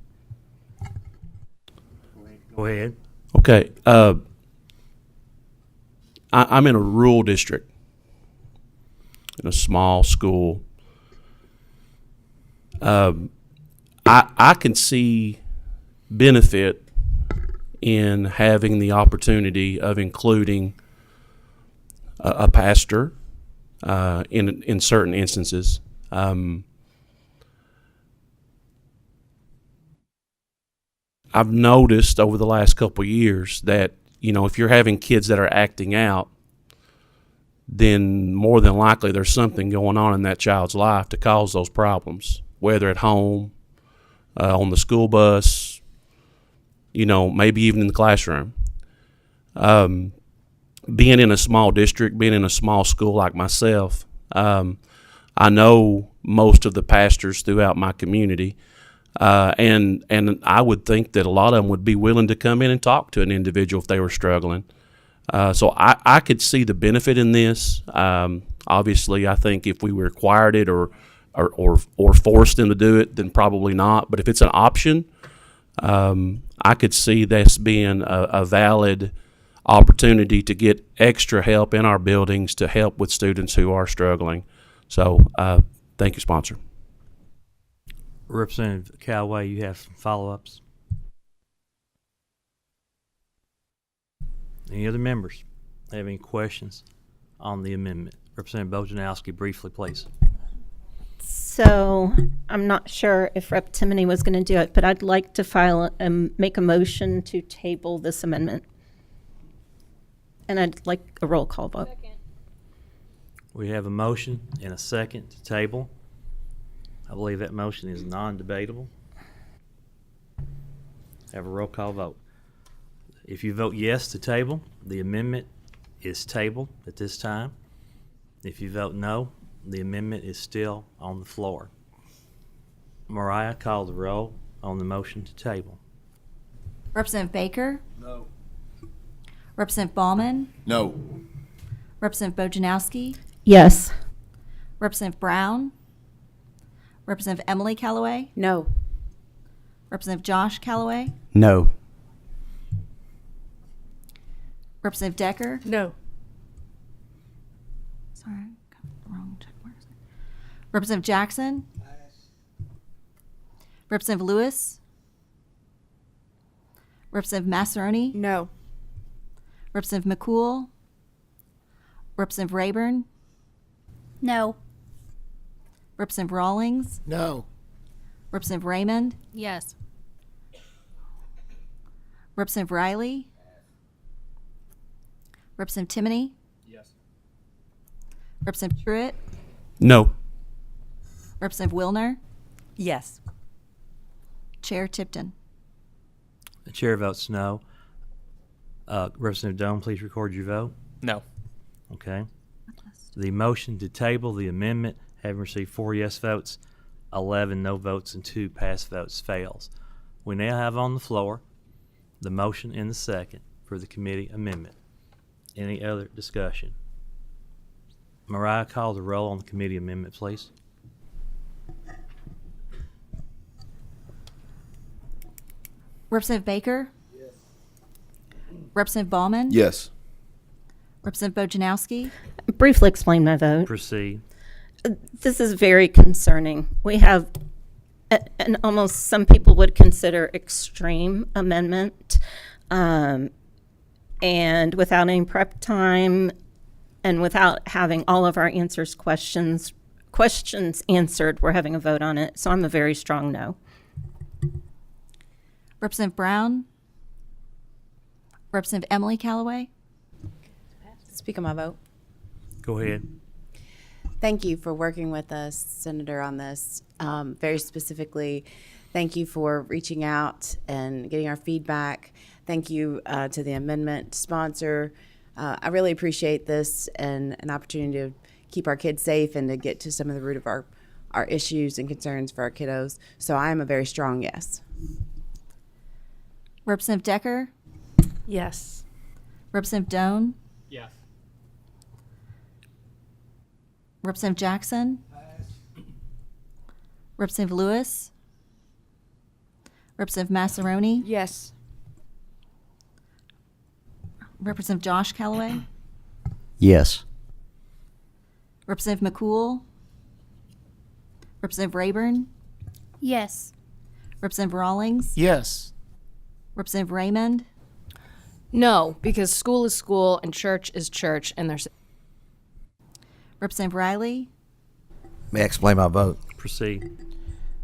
Go ahead.
Okay. I'm in a rural district, in a small school. I can see benefit in having the opportunity of including a pastor in certain instances. I've noticed over the last couple of years that, you know, if you're having kids that are acting out, then more than likely there's something going on in that child's life to cause those problems, whether at home, on the school bus, you know, maybe even in the classroom. Being in a small district, being in a small school like myself, I know most of the pastors throughout my community. And I would think that a lot of them would be willing to come in and talk to an individual if they were struggling. So I could see the benefit in this. Obviously, I think if we required it or forced them to do it, then probably not. But if it's an option, I could see this being a valid opportunity to get extra help in our buildings to help with students who are struggling. So thank you, sponsor.
Representative Callaway, you have some follow-ups? Any other members have any questions on the amendment? Representative Bojanowski, briefly, please.
So I'm not sure if Rep. Timoney was going to do it, but I'd like to make a motion to table this amendment. And I'd like a roll call vote.
We have a motion and a second to table. I believe that motion is non-debatable. Have a roll call vote. If you vote yes to table, the amendment is tabled at this time. If you vote no, the amendment is still on the floor. Mariah, call the roll on the motion to table.
Representative Baker?
No.
Representative Ballman?
No.
Representative Bojanowski?
Yes.
Representative Brown? Representative Emily Callaway?
No.
Representative Josh Callaway?
No.
Representative Decker?
No.
Sorry, got the wrong check. Where is it? Representative Jackson? Representative Lewis? Representative Massaroni?
No.
Representative McCool? Representative Rayburn?
No.
Representative Rawlings?
No.
Representative Raymond?
Yes.
Representative Riley? Representative Timoney?
Yes.
Representative Truitt?
No.
Representative Wilner?
Yes.
Chair Tipton?
The chair votes no. Representative Doan, please record your vote.
No.
Okay. The motion to table the amendment, having received 4 yes votes, 11 no votes, and 2 pass votes, fails. We now have on the floor the motion and the second for the committee amendment. Any other discussion? Mariah, call the roll on the committee amendment, please.
Representative Baker? Yes. Representative Ballman?
Yes.
Representative Bojanowski?
Briefly explain my vote.
Proceed.
This is very concerning. We have and almost some people would consider extreme amendment, and without any prep time and without having all of our questions answered, we're having a vote on it. So I'm a very strong no.
Representative Brown? Representative Emily Callaway?
Speak on my vote.
Go ahead.
Thank you for working with us, Senator, on this. Very specifically, thank you for reaching out and getting our feedback. Thank you to the amendment sponsor. I really appreciate this and an opportunity to keep our kids safe and to get to some of the root of our issues and concerns for our kiddos. So I am a very strong yes.
Representative Decker?
Yes.
Representative Doan?
Yes.
Representative Jackson? Representative Lewis? Representative Massaroni?
Yes.
Representative Josh Callaway?
Yes.
Representative McCool? Representative Rayburn?
Yes.
Representative Rawlings?
Yes.
Representative Raymond?
No, because school is school and church is church, and there's.
Representative Riley?
May I explain my vote?
Proceed.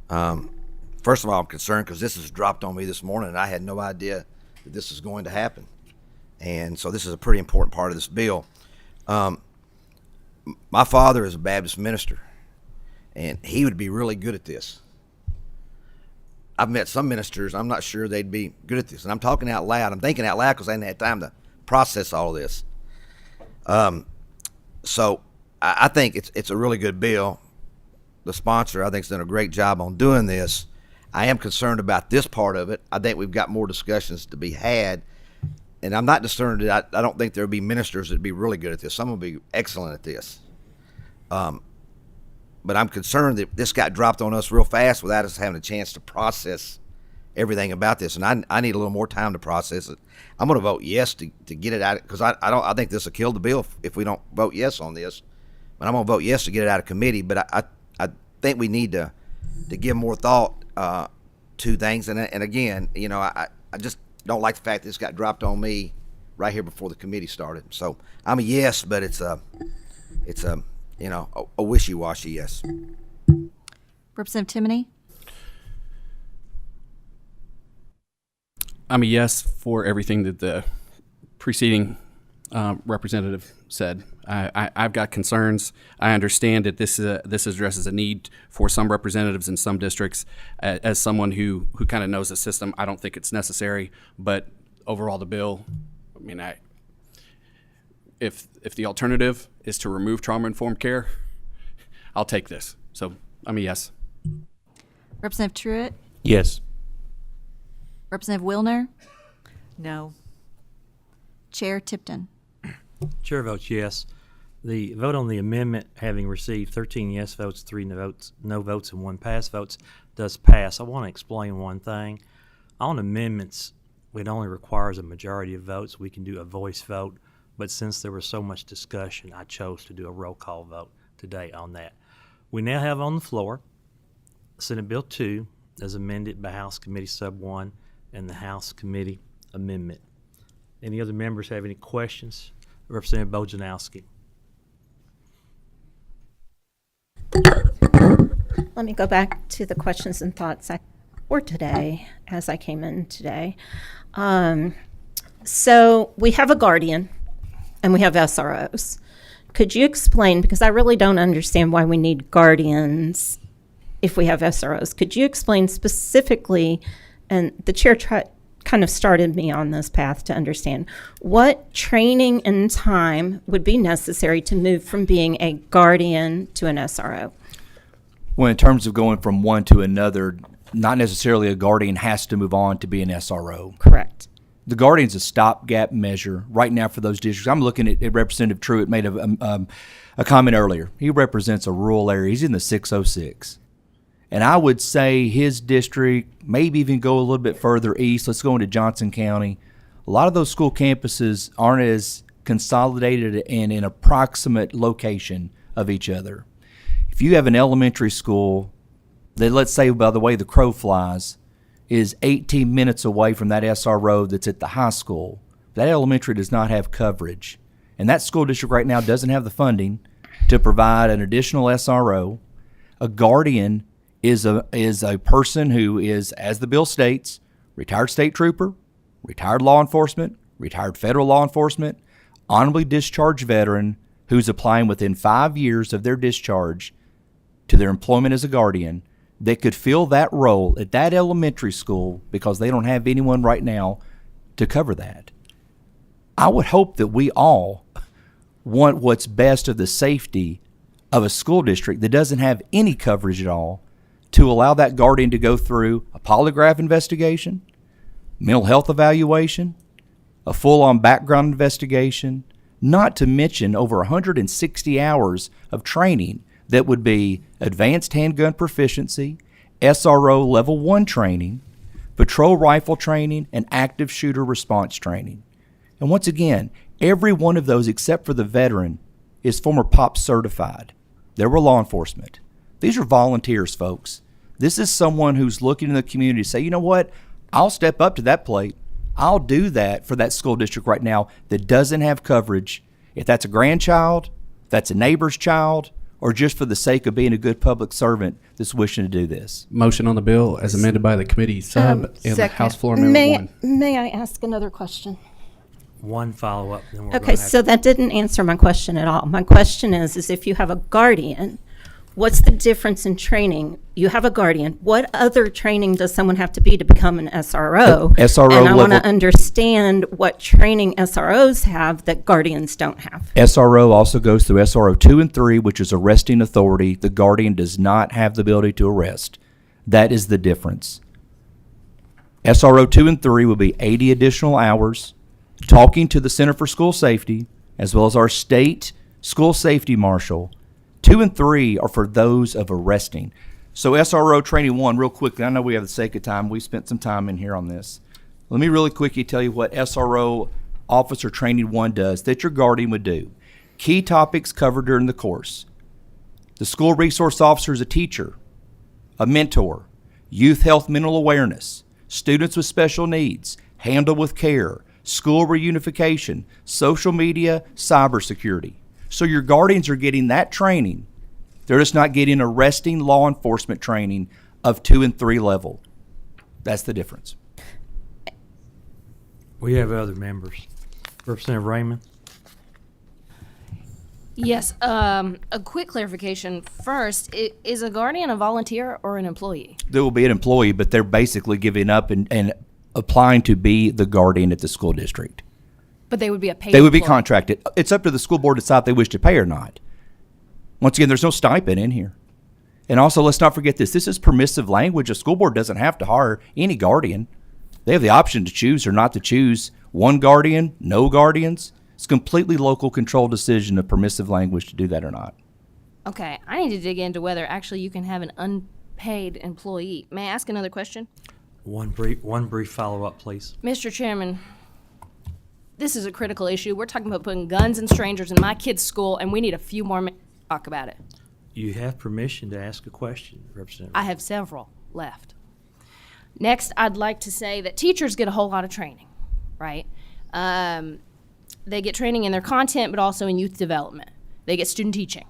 First of all, I'm concerned because this has dropped on me this morning, and I had no idea that this was going to happen. And so this is a pretty important part of this bill. My father is a Baptist minister, and he would be really good at this. I've met some ministers, I'm not sure they'd be good at this. And I'm talking out loud. I'm thinking out loud because I hadn't had time to process all of this. So I think it's a really good bill. The sponsor, I think, has done a great job on doing this. I am concerned about this part of it. I think we've got more discussions to be had. And I'm not concerned that I don't think there'll be ministers that'd be really good at this. Some will be excellent at this. But I'm concerned that this got dropped on us real fast without us having a chance to process everything about this. And I need a little more time to process it. I'm going to vote yes to get it out because I think this will kill the bill if we don't vote yes on this. But I'm going to vote yes to get it out of committee. But I think we need to give more thought to things. And again, you know, I just don't like the fact that this got dropped on me right here before the committee started. So I'm a yes, but it's a you know, a wishy-washy yes.
Representative Timoney?
I'm a yes for everything that the preceding representative said. I've got concerns. I understand that this addresses a need for some representatives in some districts. As someone who kind of knows the system, I don't think it's necessary. But overall, the bill, I mean, if the alternative is to remove trauma-informed care, I'll take this. So I'm a yes.
Representative Truitt?
Yes.
Representative Wilner?
No.
Chair Tipton?
Chair votes yes. The vote on the amendment, having received 13 yes votes, 3 no votes, and 1 pass votes, does pass. I want to explain one thing. On amendments, it only requires a majority of votes. We can do a voice vote, but since there was so much discussion, I chose to do a roll call vote today on that. We now have on the floor Senate Bill 2 as amended by House Committee Sub 1 and the House Committee Amendment. Any other members have any questions? Representative Bojanowski.
Let me go back to the questions and thoughts for today as I came in today. So we have a guardian and we have SROs. Could you explain, because I really don't understand why we need guardians if we have SROs. Could you explain specifically, and the chair kind of started me on this path to understand, what training and time would be necessary to move from being a guardian to an SRO?
Well, in terms of going from one to another, not necessarily a guardian has to move on to be an SRO.
Correct.
The guardian's a stopgap measure right now for those districts. I'm looking at Representative Truitt made a comment earlier. He represents a rural area. He's in the 606. And I would say his district, maybe even go a little bit further east. Let's go into Johnson County. A lot of those school campuses aren't as consolidated and in approximate location of each other. If you have an elementary school that, let's say, by the way the crow flies, is 18 minutes away from that SRO that's at the high school, that elementary does not have coverage. And that school district right now doesn't have the funding to provide an additional SRO. A guardian is a person who is, as the bill states, retired state trooper, retired law enforcement, retired federal law enforcement, honorably discharged veteran who's applying within 5 years of their discharge to their employment as a guardian, that could fill that role at that elementary school because they don't have anyone right now to cover that. I would hope that we all want what's best of the safety of a school district that doesn't have any coverage at all, to allow that guardian to go through a polygraph investigation, mental health evaluation, a full-on background investigation, not to mention over 160 hours of training that would be advanced handgun proficiency, SRO level 1 training, patrol rifle training, and active shooter response training. And once again, every one of those except for the veteran is former POP certified. They were law enforcement. These are volunteers, folks. This is someone who's looking in the community to say, you know what, I'll step up to that plate. I'll do that for that school district right now that doesn't have coverage. If that's a grandchild, if that's a neighbor's child, or just for the sake of being a good public servant that's wishing to do this.
Motion on the bill as amended by the committee sub and the House Floor Amendment 1.
May I ask another question?
One follow-up, then we're
Okay,
gonna
so that didn't answer my question at all. My question is if you have a guardian, what's the difference in training? You have a guardian. What other training does someone have to be to become an SRO?
SRO
and I want to
level-
understand what training SROs have that guardians don't have.
SRO also goes through SRO 2 and 3, which is arresting authority. The guardian does not have the ability to arrest. That is the difference. SRO 2 and 3 will be 80 additional hours talking to the Center for School Safety, as well as our state school safety marshal. 2 and 3 are for those of arresting. So SRO training 1, real quickly, I know we have the sake of time. We spent some time in here on this. Let me really quickly tell you what SRO officer training 1 does that your guardian would do. Key topics covered during the course. The school resource officer is a teacher, a mentor, youth health mental awareness, students with special needs, handle with care, school reunification, social media, cybersecurity. So your guardians are getting that training. They're just not getting arresting law enforcement training of 2 and 3 level. That's the difference.
We have other members. Representative Raymond.
Yes, a quick clarification first. Is a guardian a volunteer or an employee?
There will be an employee, but they're basically giving up and applying to be the guardian at the school district.
But they would be a paid
They would be
employee.
contracted. It's up to the school board to decide if they wish to pay or not. Once again, there's no stipend in here. And also, let's not forget this. This is permissive language. A school board doesn't have to hire any guardian. They have the option to choose or not to choose one guardian, no guardians. It's a completely local control decision of permissive language to do that or not.
Okay, I need to dig into whether actually you can have an unpaid employee. May I ask another question?
One brief follow-up, please.
Mr. Chairman, this is a critical issue. We're talking about putting guns in strangers in my kid's school, and we need a few more minutes to talk about it.
You have permission to ask a question, Representative.
I have several left. Next, I'd like to say that teachers get a whole lot of training, right? They get training in their content, but also in youth development. They get student teaching.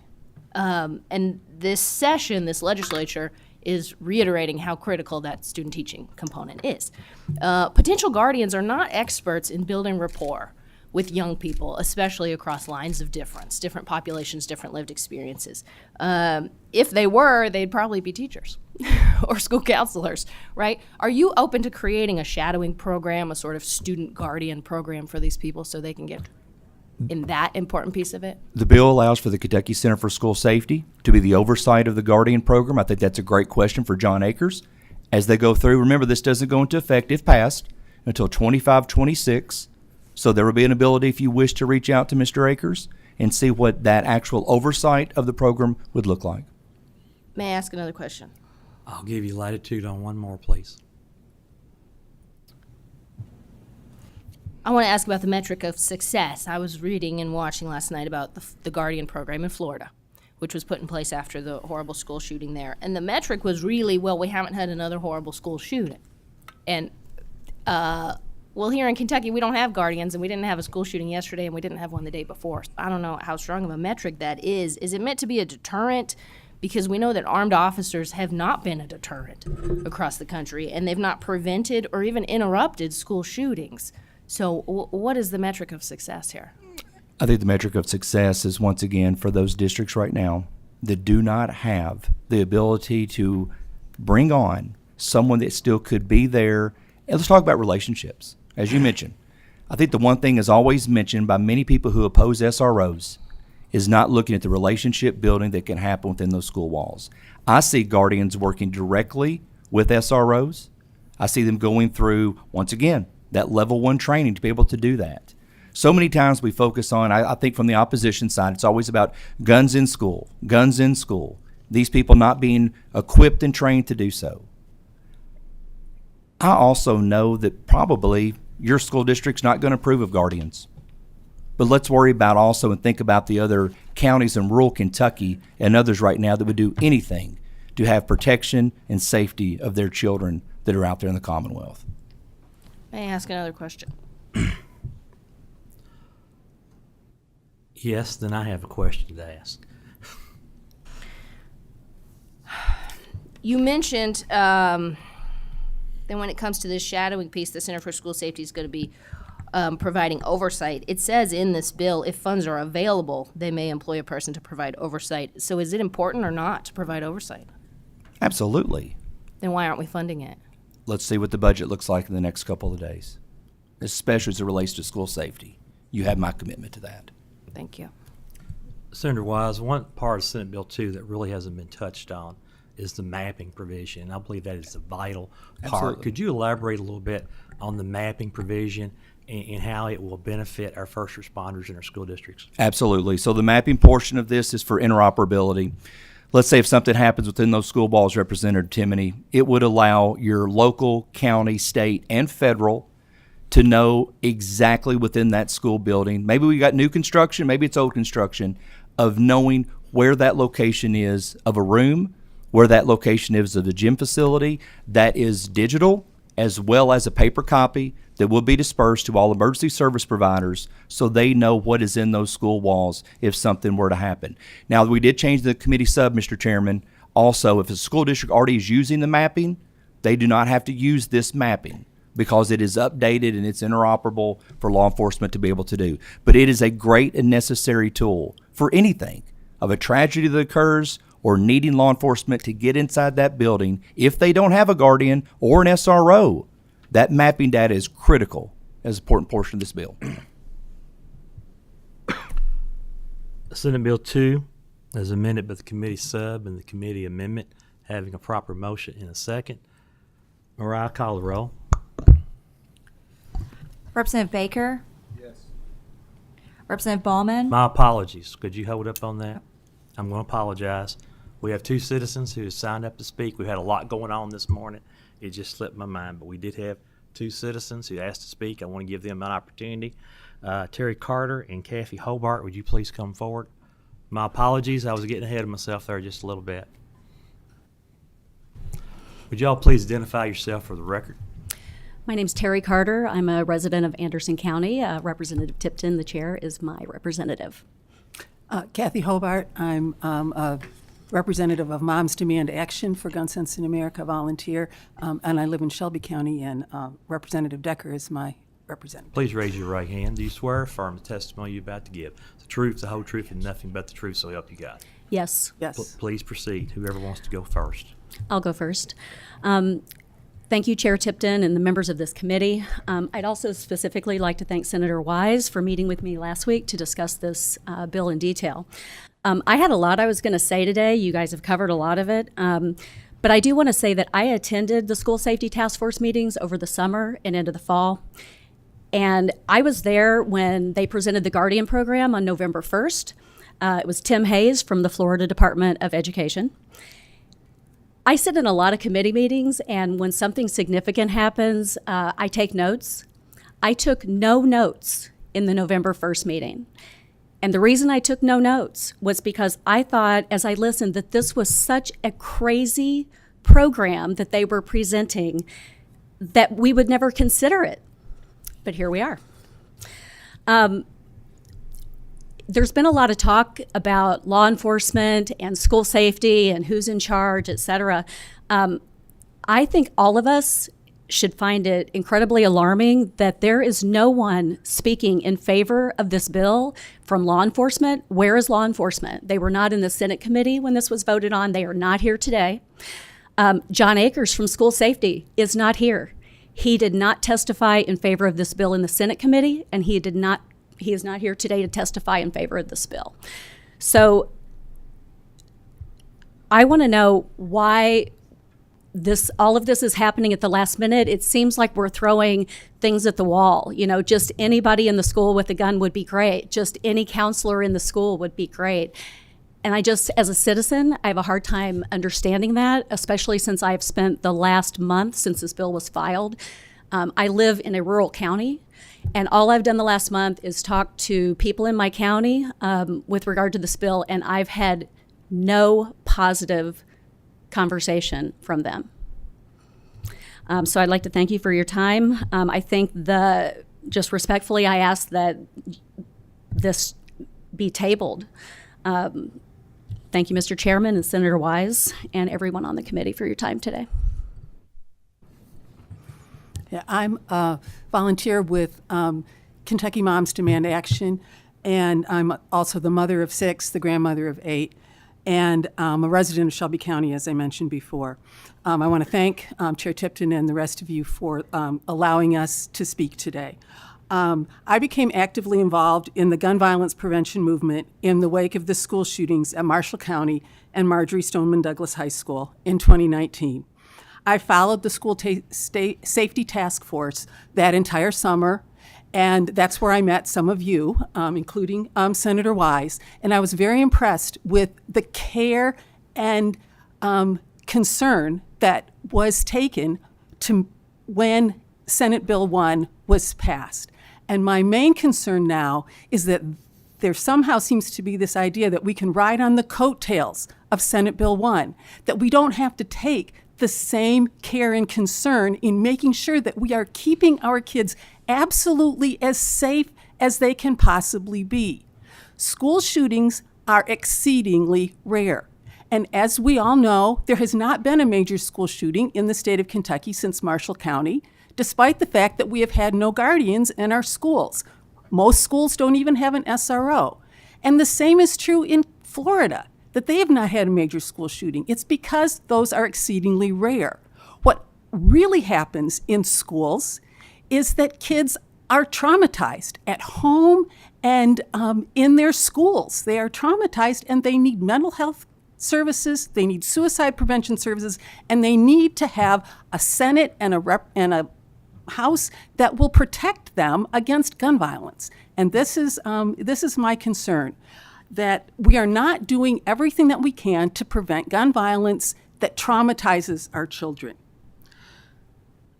And this session, this legislature, is reiterating how critical that student teaching component is. Potential guardians are not experts in building rapport with young people, especially across lines of difference, different populations, different lived experiences. If they were, they'd probably be teachers or school counselors, right? Are you open to creating a shadowing program, a sort of student guardian program for these people so they can get in that important piece of it?
The bill allows for the Kentucky Center for School Safety to be the oversight of the Guardian program. I think that's a great question for John Akers as they go through. Remember, this doesn't go into effect, if passed, until 25-26. So there will be an ability, if you wish, to reach out to Mr. Akers and see what that actual oversight of the program would look like.
May I ask another question?
I'll give you latitude on one more, please.
I want to ask about the metric of success. I was reading and watching last night about the Guardian program in Florida, which was put in place after the horrible school shooting there. And the metric was really, well, we haven't had another horrible school shooting. And, well, here in Kentucky, we don't have guardians, and we didn't have a school shooting yesterday, and we didn't have one the day before. I don't know how strong of a metric that is. Is it meant to be a deterrent? Because we know that armed officers have not been a deterrent across the country, and they've not prevented or even interrupted school shootings. So what is the metric of success here?
I think the metric of success is, once again, for those districts right now that do not have the ability to bring on someone that still could be there. And let's talk about relationships. As you mentioned, I think the one thing is always mentioned by many people who oppose SROs is not looking at the relationship building that can happen within those school walls. I see guardians working directly with SROs. I see them going through, once again, that level 1 training to be able to do that. So many times we focus on, I think from the opposition side, it's always about guns in school, guns in school. These people not being equipped and trained to do so. I also know that probably your school district's not going to approve of guardians. But let's worry about also and think about the other counties in rural Kentucky and others right now that would do anything to have protection and safety of their children that are out there in the Commonwealth.
May I ask another question?
Yes, then I have a question to ask.
You mentioned that when it comes to this shadowing piece, the Center for School Safety is going to be providing oversight. It says in this bill, if funds are available, they may employ a person to provide oversight. So is it important or not to provide oversight?
Absolutely.
Then why aren't we funding it?
Let's see what the budget looks like in the next couple of days, especially as it relates to school safety. You have my commitment to that.
Thank you.
Senator Wise, one part of Senate Bill 2 that really hasn't been touched on is the mapping provision. I believe that is a vital part.
Absolutely.
Could you elaborate a little bit on the mapping provision and how it will benefit our first responders in our school districts?
Absolutely. So the mapping portion of this is for interoperability. Let's say if something happens within those school walls, Representative Timoney, it would allow your local, county, state, and federal to know exactly within that school building. Maybe we got new construction, maybe it's old construction, of knowing where that location is of a room, where that location is of the gym facility. That is digital as well as a paper copy that will be dispersed to all emergency service providers so they know what is in those school walls if something were to happen. Now, we did change the committee sub, Mr. Chairman. Also, if a school district already is using the mapping, they do not have to use this mapping because it is updated and it's interoperable for law enforcement to be able to do. But it is a great and necessary tool for anything of a tragedy that occurs or needing law enforcement to get inside that building. If they don't have a guardian or an SRO, that mapping data is critical as an important portion of this bill.
Senate Bill 2 is amended by the committee sub and the committee amendment, having a proper motion in a second. Mariah, call the roll.
Representative Baker? Yes. Representative Ballman?
My apologies. Could you hold up on that? I'm going to apologize. We have 2 citizens who have signed up to speak. We had a lot going on this morning. It just slipped my mind, but we did have 2 citizens who asked to speak. I want to give them an opportunity. Terry Carter and Kathy Hobart, would you please come forward? My apologies. I was getting ahead of myself there just a little bit. Would y'all please identify yourself for the record?
My name's Terry Carter. I'm a resident of Anderson County. Representative Tipton, the chair, is my representative.
Kathy Hobart. I'm a representative of Moms Demand Action for Gun Sense in America, volunteer, and I live in Shelby County, and Representative Decker is my representative.
Please raise your right hand. Do you swear or affirm the testimony you're about to give, the truth, the whole truth, and nothing but the truth, so help you God?
Yes.
Yes.
Please proceed. Whoever wants to go first.
I'll go first. Thank you, Chair Tipton and the members of this committee. I'd also specifically like to thank Senator Wise for meeting with me last week to discuss this bill in detail. I had a lot I was going to say today. You guys have covered a lot of it. But I do want to say that I attended the School Safety Task Force meetings over the summer and into the fall. And I was there when they presented the Guardian program on November 1st. It was Tim Hayes from the Florida Department of Education. I sit in a lot of committee meetings, and when something significant happens, I take notes. I took no notes in the November 1st meeting. And the reason I took no notes was because I thought, as I listened, that this was such a crazy program that they were presenting that we would never consider it. But here we are. There's been a lot of talk about law enforcement and school safety and who's in charge, et cetera. I think all of us should find it incredibly alarming that there is no one speaking in favor of this bill from law enforcement. Where is law enforcement? They were not in the Senate committee when this was voted on. They are not here today. John Akers from School Safety is not here. He did not testify in favor of this bill in the Senate committee, and he is not here today to testify in favor of this bill. So I want to know why all of this is happening at the last minute. It seems like we're throwing things at the wall. You know, just anybody in the school with a gun would be great. Just any counselor in the school would be great. And I just, as a citizen, I have a hard time understanding that, especially since I've spent the last month since this bill was filed. I live in a rural county, and all I've done the last month is talk to people in my county with regard to this bill, and I've had no positive conversation from them. So I'd like to thank you for your time. I think just respectfully, I ask that this be tabled. Thank you, Mr. Chairman and Senator Wise and everyone on the committee for your time today.
Yeah, I'm a volunteer with Kentucky Moms Demand Action, and I'm also the mother of 6, the grandmother of 8, and I'm a resident of Shelby County, as I mentioned before. I want to thank Chair Tipton and the rest of you for allowing us to speak today. I became actively involved in the gun violence prevention movement in the wake of the school shootings at Marshall County and Marjorie Stoneman Douglas High School in 2019. I followed the school safety task force that entire summer, and that's where I met some of you, including Senator Wise, and I was very impressed with the care and concern that was taken to when Senate Bill 1 was passed. And my main concern now is that there somehow seems to be this idea that we can ride on the coattails of Senate Bill 1, that we don't have to take the same care and concern in making sure that we are keeping our kids absolutely as safe as they can possibly be. School shootings are exceedingly rare. And as we all know, there has not been a major school shooting in the state of Kentucky since Marshall County, despite the fact that we have had no guardians in our schools. Most schools don't even have an SRO. And the same is true in Florida, that they have not had a major school shooting. It's because those are exceedingly rare. What really happens in schools is that kids are traumatized at home and in their schools. They are traumatized and they need mental health services, they need suicide prevention services, and they need to have a Senate and a House that will protect them against gun violence. And this is my concern, that we are not doing everything that we can to prevent gun violence that traumatizes our children.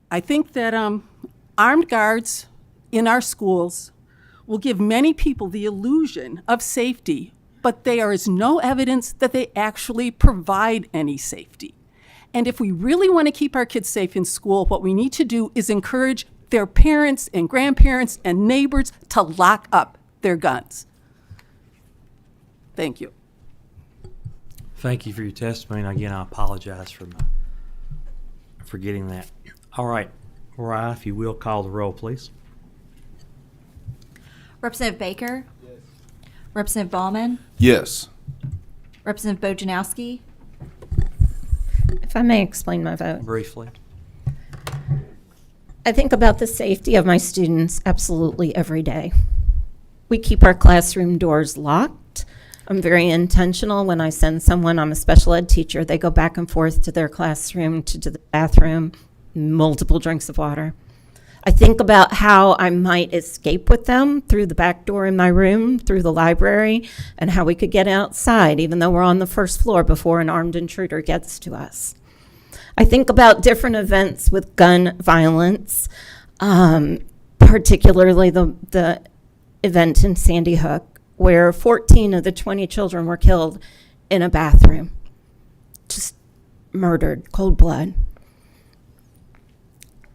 I think that armed guards in our schools will give many people the illusion of safety, but there is no evidence that they actually provide any safety. And if we really want to keep our kids safe in school, what we need to do is encourage their parents and grandparents and neighbors to lock up their guns. Thank you.
Thank you for your testimony. And again, I apologize for getting that. All right, Mariah, if you will, call the roll, please.
Representative Baker? Yes. Representative Ballman?
Yes.
Representative Bojanowski?
If I may explain my vote.
Briefly.
I think about the safety of my students absolutely every day. We keep our classroom doors locked. I'm very intentional when I send someone, I'm a special ed teacher, they go back and forth to their classroom, to the bathroom, multiple drinks of water. I think about how I might escape with them through the back door in my room, through the library, and how we could get outside, even though we're on the first floor before an armed intruder gets to us. I think about different events with gun violence, particularly the event in Sandy Hook, where 14 of the 20 children were killed in a bathroom. Just murdered, cold blood.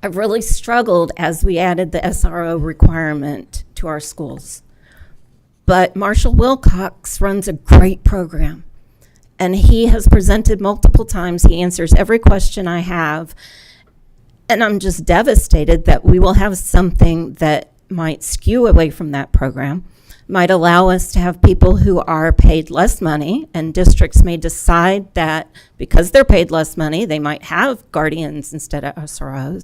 I really struggled as we added the SRO requirement to our schools. But Marshall Wilcox runs a great program, and he has presented multiple times. He answers every question I have, and I'm just devastated that we will have something that might skew away from that program, might allow us to have people who are paid less money, and districts may decide that because they're paid less money, they might have guardians instead of SROs.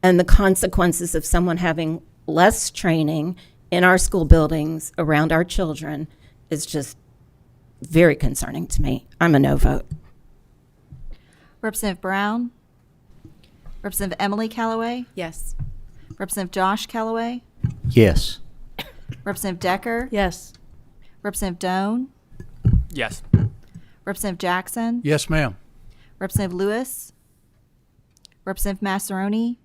And the consequences of someone having less training in our school buildings around our children is just very concerning to me. I'm a no vote.
Representative Brown? Representative Emily Callaway?
Yes.
Representative Josh Callaway?
Yes.
Representative Decker?
Yes.
Representative Doan?
Yes.
Representative Jackson?
Yes, ma'am.
Representative Lewis? Representative Massaroni?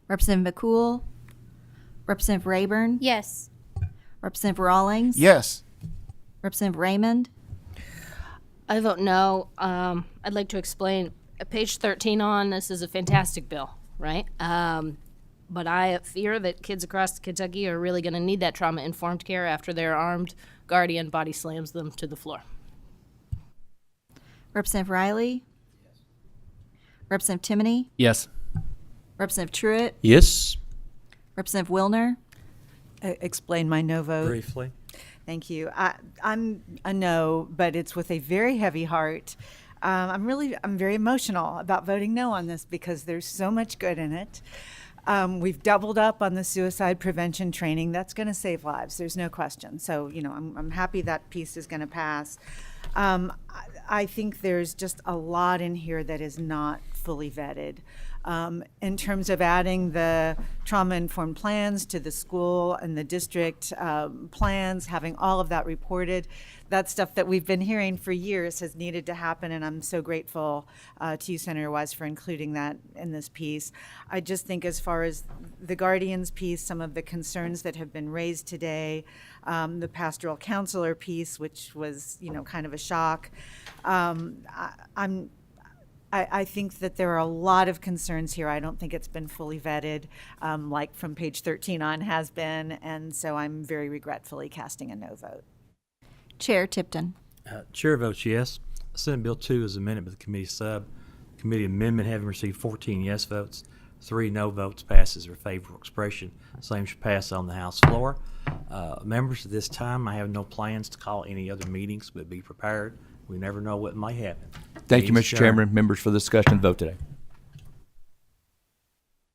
Representative McCool? Representative Rayburn?
Yes.
Representative Rawlings?
Yes.
Representative Raymond?
I vote no. I'd like to explain. Page 13 on this is a fantastic bill, right? But I fear that kids across Kentucky are really going to need that trauma-informed care after their armed guardian body slams them to the floor.
Representative Riley? Representative Timoney?
Yes.
Representative Truitt?
Yes.
Representative Wilner?
Explain my no vote.
Briefly.
Thank you. I'm a no, but it's with a very heavy heart. I'm very emotional about voting no on this because there's so much good in it. We've doubled up on the suicide prevention training. That's going to save lives. There's no question. So, I'm happy that piece is going to pass. I think there's just a lot in here that is not fully vetted. In terms of adding the trauma-informed plans to the school and the district plans, having all of that reported, that's stuff that we've been hearing for years has needed to happen, and I'm so grateful to you, Senator Wise, for including that in this piece. I just think as far as the Guardians piece, some of the concerns that have been raised today, the pastoral counselor piece, which was, kind of a shock, I think that there are a lot of concerns here. I don't think it's been fully vetted, like from page 13 on has been, and so I'm very regretfully casting a no vote.
Chair Tipton?
Chair votes yes. Senate Bill 2 is amended by the committee sub. Committee amendment having received 14 yes votes, 3 no votes, passes or favorable expression. Same should pass on the House floor. Members, at this time, I have no plans to call any other meetings, but be prepared. We never know what might happen.
Thank you,
Meeting's
Mr.
adjourned.
Chairman, members for the discussion and vote today.